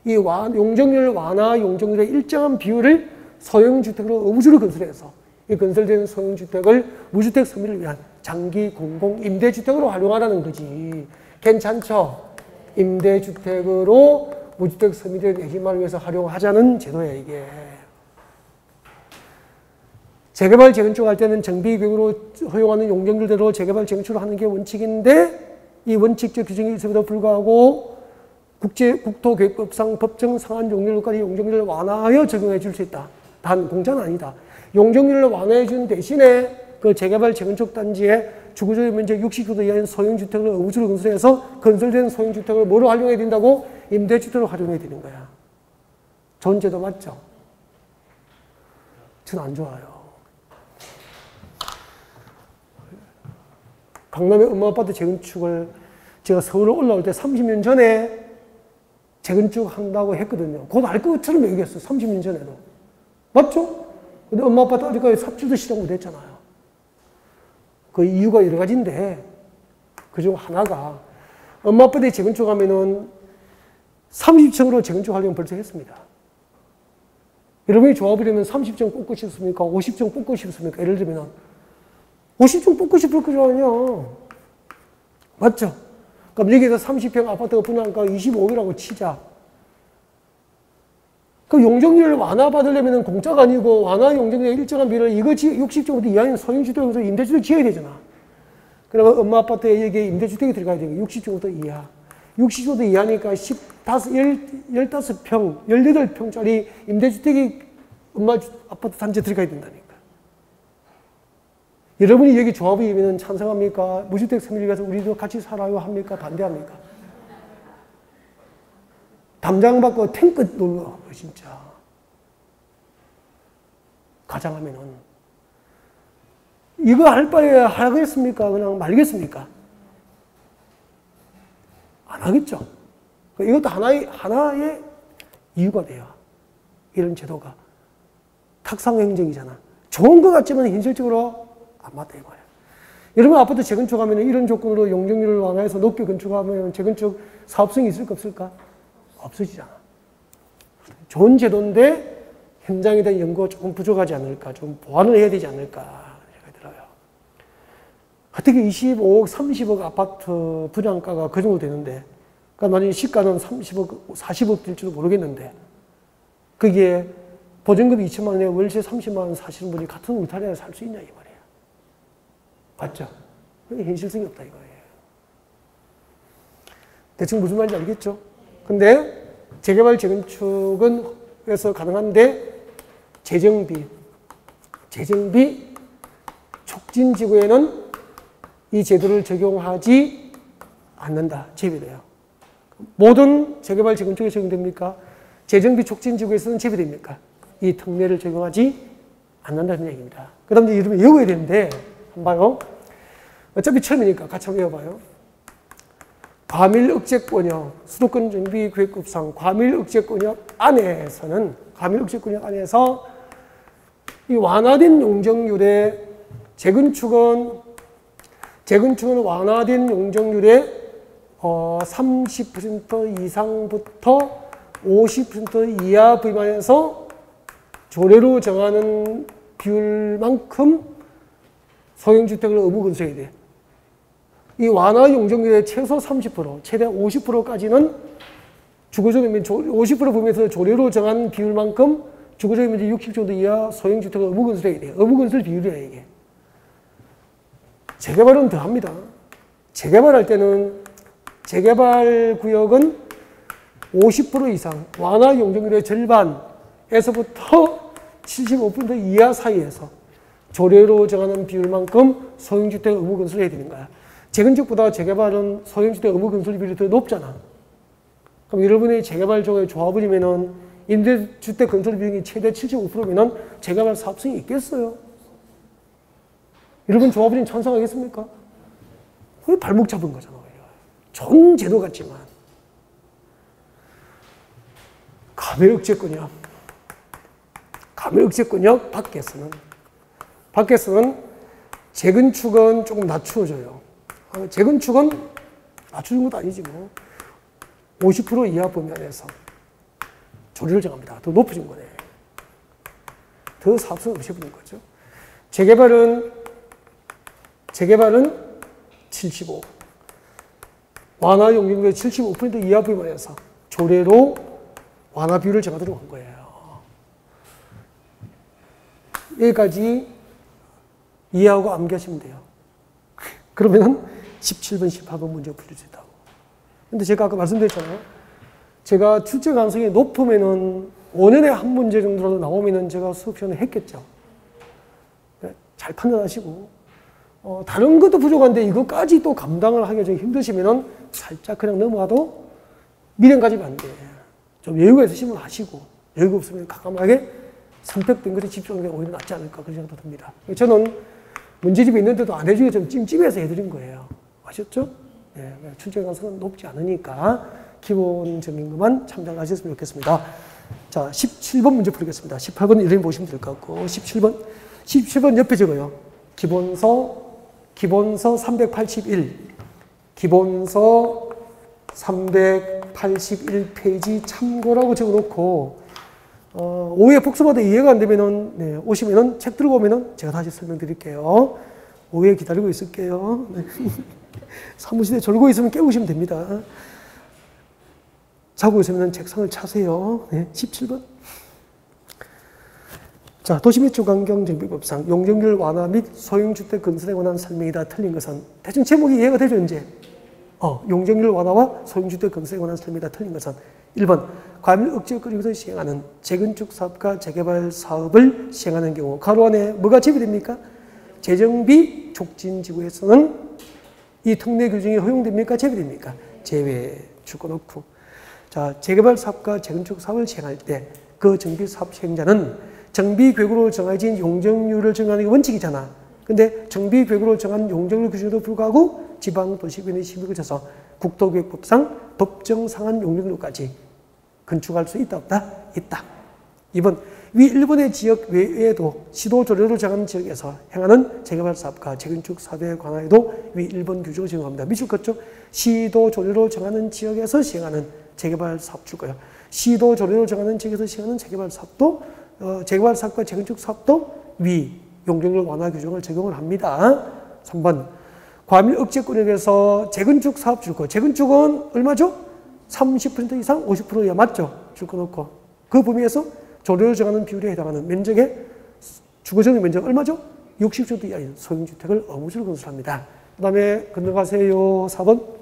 이 용적률 완화 용적률의 일정한 비율을 소형주택으로 의무적으로 건설해서 이 건설된 소형주택을 무주택 서민을 위한 장기 공공 임대주택으로 활용하라는 거지. 괜찮죠? 임대주택으로 무주택 서민들의 내집만을 위해서 활용하자는 제도야, 이게. 재개발, 재건축할 때는 정비계획으로 허용하는 용적률대로 재개발, 재건축을 하는 게 원칙인데 이 원칙적 규정이 있음에도 불구하고 국토계획법상 법정 상한 용적률까지 용적률을 완화하여 적용해 줄 수 있다. 단 공짜는 아니다. 용적률을 완화해 준 대신에 그 재개발, 재건축 단지에 주거적 면적 60제곱미터 이하인 소형주택을 의무적으로 건설해서 건설된 소형주택을 뭐로 활용해야 된다고? 임대주택으로 활용해야 되는 거야. 좋은 제도 맞죠? 저는 안 좋아요. 강남의 음마아파트 재건축을 제가 서울 올라올 때 30년 전에 재건축한다고 했거든요. 곧 알 것처럼 얘기했어요. 30년 전에도. 맞죠? 근데 음마아파트 아직까지 삽질도 시작 못했잖아요. 그 이유가 여러 가지인데 그중 하나가 음마아파트에 재건축하면은 30층으로 재건축하려면 벌써 했습니다. 여러분이 조합이라면 30층 뽑고 싶습니까? 50층 뽑고 싶습니까? 예를 들면 50층 뽑고 싶을 거죠, 아니야. 맞죠? 그럼 여기에서 30평 아파트가 분양가 25억이라고 치자. 그 용적률을 완화받으려면 공짜가 아니고 완화 용적률의 일정한 비율을 이거 60제곱미터 이하인 소형주택에서 임대주택 지어야 되잖아. 그러면 엄마 아파트에 여기 임대주택이 들어가야 되고 60제곱미터 이하. 60제곱미터 이하니까 15평, 18평짜리 임대주택이 엄마 아파트 단지에 들어가야 된다니까. 여러분이 여기 조합이면 찬성합니까? 무주택 세밀히 가서 우리도 같이 살아요 합니까? 반대합니까? 담장 받고 탱크 놀러 진짜 가장하면은 이거 할 바에 하겠습니까? 그냥 말겠습니까? 안 하겠죠. 이것도 하나의 이유가 돼요. 이런 제도가 탁상행정이잖아. 좋은 것 같지만 현실적으로 안 맞다 이거예요. 여러분 아파트 재건축하면 이런 조건으로 용적률을 완화해서 높게 건축하면 재건축 사업성이 있을까 없을까? 없어지잖아. 좋은 제도인데 현장에 대한 연구가 조금 부족하지 않을까, 좀 보완을 해야 되지 않을까 생각이 들어요. 어떻게 25억, 30억 아파트 분양가가 그 정도 되는데, 그러니까 나중에 시가는 30억, 40억 될지도 모르겠는데, 그게 보증금이 2천만 원에 월세 30만 원 사시는 분이 같은 울타리에 살 수 있냐 이 말이에요. 맞죠? 현실성이 없다 이거예요. 대충 무슨 말인지 알겠죠? 근데 재개발 재건축은 그래서 가능한데 재정비 촉진지구에는 이 제도를 적용하지 않는다. 제외돼요. 모든 재개발 재건축에 적용됩니까? 재정비 촉진지구에서는 제외됩니까? 이 특례를 적용하지 않는다는 얘기입니다. 그 다음 이제 여러분 외워야 되는데 한번 봐요. 어차피 처음이니까 같이 한번 외워봐요. 과밀억제권역, 수도권 정비 계획급상 과밀억제권역 안에서는 이 완화된 용적률에 재건축은 완화된 용적률의 30% 이상부터 50% 이하 부분에서 조례로 정하는 비율만큼 소형주택을 의무 건설해야 돼. 이 완화 용적률의 최소 30%, 최대 50%까지는 주거적인 50% 부분에서 조례로 정한 비율만큼 주거적인 면적 60제곱미터 이하 소형주택을 의무 건설해야 돼요. 의무 건설 비율이야 이게. 재개발은 더 합니다. 재개발할 때는 재개발 구역은 50% 이상, 완화 용적률의 절반에서부터 75% 이하 사이에서 조례로 정하는 비율만큼 소형주택 의무 건설해야 되는 거야. 재건축보다 재개발은 소형주택 의무 건설 비율이 더 높잖아. 그럼 여러분의 재개발 조합이면은 임대주택 건설 비용이 최대 75%면은 재개발 사업성이 있겠어요? 여러분 조합원님 찬성하겠습니까? 그게 발목 잡은 거잖아요. 좋은 제도 같지만. 가밀억제권역 밖에서는 재건축은 조금 낮추어져요. 재건축은 낮추는 것도 아니지 뭐. 50% 이하 범위안에서 조례를 정합니다. 더 높아진 거네. 더 사업성을 없애버린 거죠. 재개발은 75. 완화 용적률의 75% 이하 범위안에서 조례로 완화 비율을 정하도록 한 거예요. 여기까지 이해하고 암기하시면 돼요. 그러면 17번, 18번 문제 풀릴 수 있다고. 근데 제가 아까 말씀드렸잖아요. 제가 출제 가능성이 높으면은 5년에 한 문제 정도라도 나오면은 제가 수업 시간에 했겠죠. 잘 판단하시고, 다른 것도 부족한데 이것까지 또 감당을 하기가 좀 힘드시면은 살짝 그냥 넘어가도 미련 가지면 안 돼. 좀 여유가 있으시면 하시고, 여유가 없으면 가감하게 선택된 것에 집중하는 게 오히려 낫지 않을까 그런 생각도 듭니다. 저는 문제집이 있는데도 안 해주게 좀 찜찜해서 해드린 거예요. 아셨죠? 네, 출제 가능성은 높지 않으니까 기본적인 것만 참작하셨으면 좋겠습니다. 자, 17번 문제 풀겠습니다. 18번 이름이 보시면 될 것 같고, 17번 옆에 적어요. 기본서 381. 기본서 381페이지 참고라고 적어놓고, 오후에 복습하다 이해가 안 되면은, 네, 오시면은, 책 들고 오면은 제가 다시 설명드릴게요. 오후에 기다리고 있을게요. 네. 사무실에 졸고 있으면 깨우시면 됩니다. 자고 있으면 책상을 차세요. 네, 17번. 자, 도시및주거환경정비법상 용적률 완화 및 소형주택 건설에 관한 설명이다. 틀린 것은 대충 제목이 이해가 되죠, 이제? 용적률 완화와 소형주택 건설에 관한 설명이다. 틀린 것은 1번 과밀 억제 끌이고서 시행하는 재건축 사업과 재개발 사업을 시행하는 경우 가로 안에 뭐가 제외됩니까? 재정비 촉진지구에서는 이 특례 규정이 허용됩니까? 제외됩니까? 제외 묶어놓고. 자, 재개발 사업과 재건축 사업을 시행할 때 그 정비 사업 시행자는 정비 계획으로 정해진 용적률을 정하는 게 원칙이잖아. 근데 정비 계획으로 정한 용적률 규정에도 불구하고 지방도시변의 심의를 거쳐서 국토기획법상 법정 상한 용적률까지 건축할 수 있다, 없다? 있다. 2번, 위 일본의 지역 외에도 시도 조례로 정한 지역에서 행하는 재개발 사업과 재건축 사업에 관하여도 위 일본 규정을 적용합니다. 밑줄 긋죠? 시도 조례로 정하는 지역에서 시행하는 재개발 사업 줄 거예요. 시도 조례로 정하는 지역에서 시행하는 재개발 사업도 재개발 사업과 재건축 사업도 위 용적률 완화 규정을 적용을 합니다. 3번, 과밀 억제권역에서 재건축 사업 줄 거. 재건축은 얼마죠? 30% 이상 50% 이하 맞죠? 줄 거 놓고. 그 범위에서 조례로 정하는 비율에 해당하는 면적의 주거적인 면적 얼마죠? 60제곱미터 이하인 소형주택을 의무적으로 건설합니다. 그 다음에 건너가세요. 4번.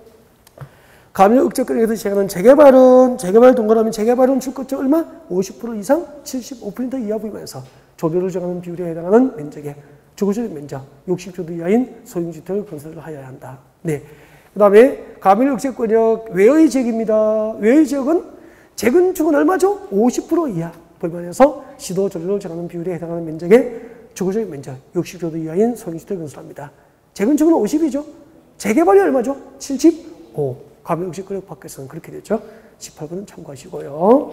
과밀 억제권역에서 시행하는 재개발 동그라미 재개발은 줄 것죠? 얼마? 50% 이상 75% 이하 부위에서 조례로 정하는 비율에 해당하는 면적의 주거적인 면적 60제곱미터 이하인 소형주택을 건설하여야 한다. 네. 그 다음에 과밀 억제권역 외의 지역입니다. 외의 지역은 재건축은 얼마죠? 50% 이하 범위에서 시도 조례로 정하는 비율에 해당하는 면적의 주거적인 면적 60제곱미터 이하인 소형주택을 건설합니다. 재건축은 50이죠. 재개발이 얼마죠? 75. 과밀 억제권역 밖에서는 그렇게 됐죠. 18번은 참고하시고요.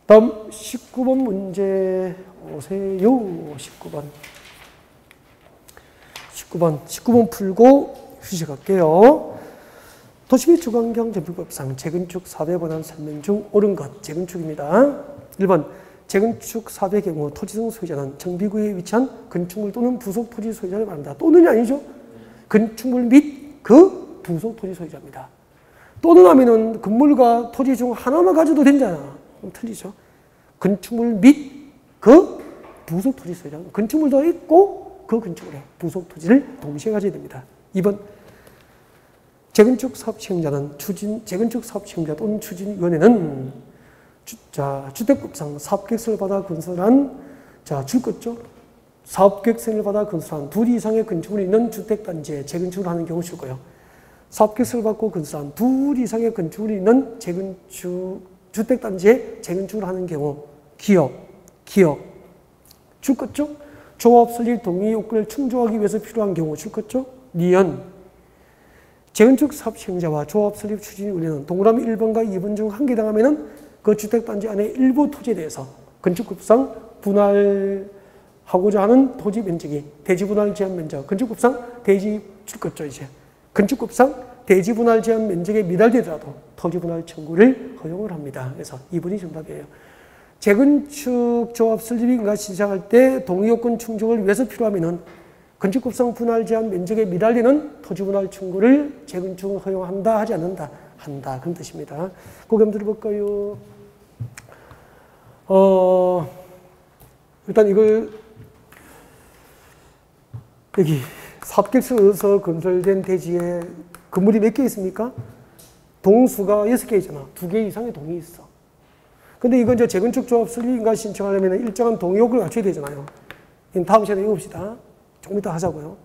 다음 19번 문제 오세요. 19번 풀고 휴식할게요. 도시 및 주거환경정비법상 재건축 사업에 관한 설명 중 옳은 것 재건축입니다. 1번 재건축 사업의 경우 토지성 소유자는 정비구에 위치한 건축물 또는 부속 토지 소유자를 말합니다. 또는이 아니죠. 건축물 및 그 부속 토지 소유자입니다. 또는 하면은 건물과 토지 중 하나만 가져도 된잖아. 그럼 틀리죠. 건축물 및 그 부속 토지 소유자. 건축물도 있고 그 건축물의 부속 토지를 동시에 가져야 됩니다. 2번 재건축 사업 시행자는 재건축 사업 시행자 또는 추진위원회는 주택법상 사업계획서를 받아 건설한 줄 것죠. 사업계획서를 받아 건설한 2 이상의 건축물이 있는 주택단지에 재건축을 하는 경우 줄 거예요. 사업계획서를 받고 건설한 2 이상의 건축물이 있는 주택단지에 재건축을 하는 경우 기업 줄 것죠. 조합 설립 동의 요건을 충족하기 위해서 필요한 경우 줄 것죠. 니은 재건축 사업 시행자와 조합 설립 추진위원회는 동그라미 1번과 2번 중 한 개 당하면은 그 주택단지 안에 일부 토지에 대해서 건축법상 분할하고자 하는 토지 면적이 대지 분할 제한 면적, 건축법상 대지 줄 것죠, 이제. 건축법상 대지 분할 제한 면적에 미달되더라도 토지 분할 청구를 허용을 합니다. 그래서 2번이 정답이에요. 재건축 조합 설립인가 시작할 때 동의 요건 충족을 위해서 필요하면은 건축법상 분할 제한 면적에 미달되는 토지 분할 청구를 재건축을 허용한다, 하지 않는다, 한다. 그런 뜻입니다. 고개 한번 들어볼까요? 일단 이걸 여기 사업계획서를 얻어서 건설된 대지에 건물이 몇 개 있습니까? 동수가 6개 있잖아. 2개 이상의 동이 있어. 근데 이건 이제 재건축 조합 설립인가 신청하려면 일정한 동의 요건을 갖춰야 되잖아요. 다음 시간에 읽읍시다. 조금 이따 하자고요.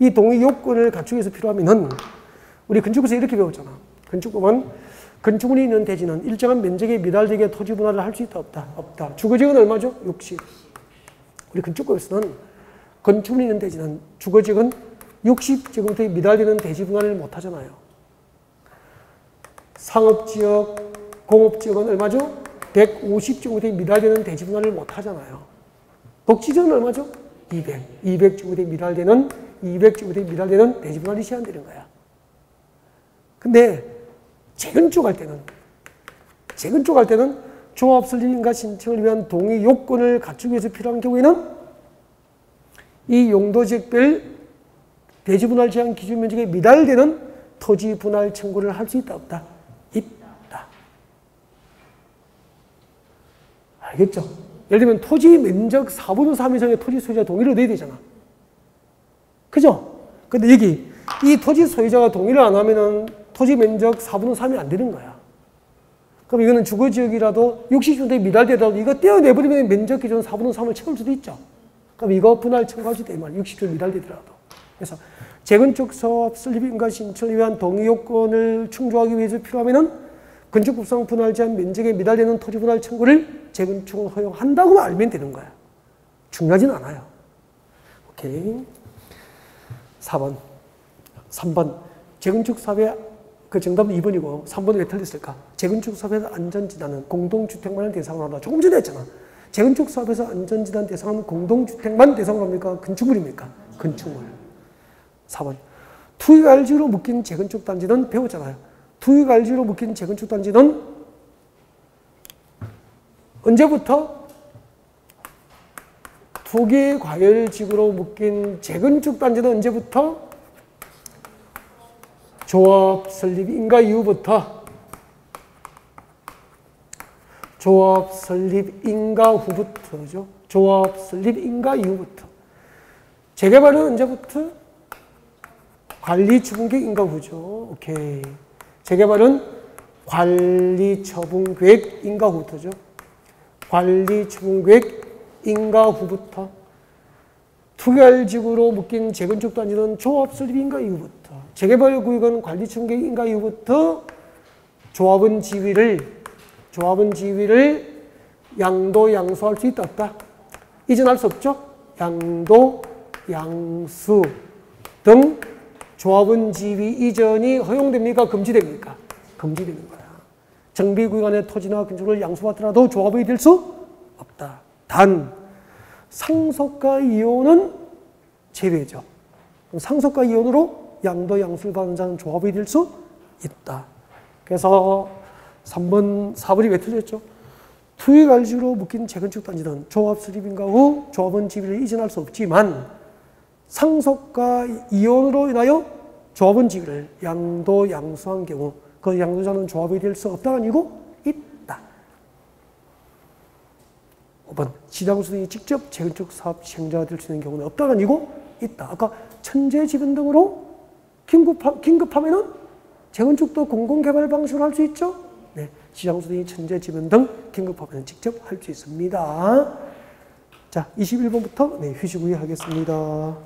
이 동의 요건을 갖추기 위해서 필요하면은 우리 건축법에서 이렇게 배웠잖아. 건축법은 건축물이 있는 대지는 일정한 면적에 미달되게 토지 분할을 할 수 있다, 없다? 없다. 주거지역은 얼마죠? 60. 우리 건축법에서는 건축물이 있는 대지는 주거지역은 60제곱미터에 미달되는 대지 분할을 못 하잖아요. 상업지역, 공업지역은 얼마죠? 150제곱미터에 미달되는 대지 분할을 못 하잖아요. 복지지역은 얼마죠? 200제곱미터에 미달되는 200제곱미터에 미달되는 대지 분할이 제한되는 거야. 근데 재건축할 때는 조합 설립인가 신청을 위한 동의 요건을 갖추기 위해서 필요한 경우에는 이 용도지역별 대지 분할 제한 기준 면적에 미달되는 토지 분할 청구를 할 수 있다, 없다? 있다. 알겠죠? 예를 들면 토지 면적 4분의 3 이상의 토지 소유자 동의를 얻어야 되잖아. 그죠? 근데 여기 이 토지 소유자가 동의를 안 하면은 토지 면적 4분의 3이 안 되는 거야. 그럼 이거는 주거지역이라도 60주택 미달되더라도 이거 떼어내버리면 면적 기준 4분의 3을 채울 수도 있죠. 그럼 이거 분할 청구할 수 있다, 이 말이야. 60주택 미달되더라도. 그래서 재건축 사업 설립 인가 신청을 위한 동의 요건을 충족하기 위해서 필요하면은 건축법상 분할 제한 면적에 미달되는 토지 분할 청구를 재건축을 허용한다고만 알면 되는 거야. 중요하진 않아요. 오케이. 4번. 3번. 재건축 사업의 그 정답은 2번이고 3번은 왜 틀렸을까? 재건축 사업에서 안전진단은 공동주택만을 대상으로 한다. 조금 전에 했잖아. 재건축 사업에서 안전진단 대상은 공동주택만 대상으로 합니까? 건축물입니까? 건축물. 4번. 투기갈지로 묶인 재건축 단지는 배웠잖아요. 투기갈지로 묶인 재건축 단지는 언제부터? 투기과열지구로 묶인 재건축 단지는 언제부터? 조합 설립 인가 이후부터. 조합 설립 인가 후부터죠. 조합 설립 인가 이후부터. 재개발은 언제부터? 관리 처분계획 인가 후죠. 오케이. 재개발은 관리 처분 계획 인가 후부터죠. 관리 처분 계획 인가 후부터. 투기할지구로 묶인 재건축 단지는 조합 설립 인가 이후부터. 재개발 구역은 관리 처분 계획 인가 이후부터 조합은 지위를 양도 양수할 수 있다 없다? 이전할 수 없죠? 양도 양수 등 조합은 지위 이전이 허용됩니까? 금지됩니까? 금지되는 거야. 정비구역 안의 토지나 건축을 양수받더라도 조합이 될 수 없다. 단 상속과 이혼은 제외죠. 상속과 이혼으로 양도 양수를 받는 자는 조합이 될 수 있다. 그래서 3번, 4번이 왜 틀렸죠? 투기갈지로 묶인 재건축 단지는 조합 설립인가 후 조합은 지위를 이전할 수 없지만 상속과 이혼으로 인하여 조합은 지위를 양도 양수한 경우 그 양도자는 조합이 될 수 없다가 아니고 있다. 5번. 지자구수등이 직접 재건축 사업 시행자가 될 수 있는 경우는 없다가 아니고 있다. 아까 천재지변 등으로 긴급하면은 재건축도 공공개발 방식으로 할 수 있죠? 네. 지자구수등이 천재지변 등 긴급하면 직접 할 수 있습니다. 자, 21번부터 휴식 후에 하겠습니다.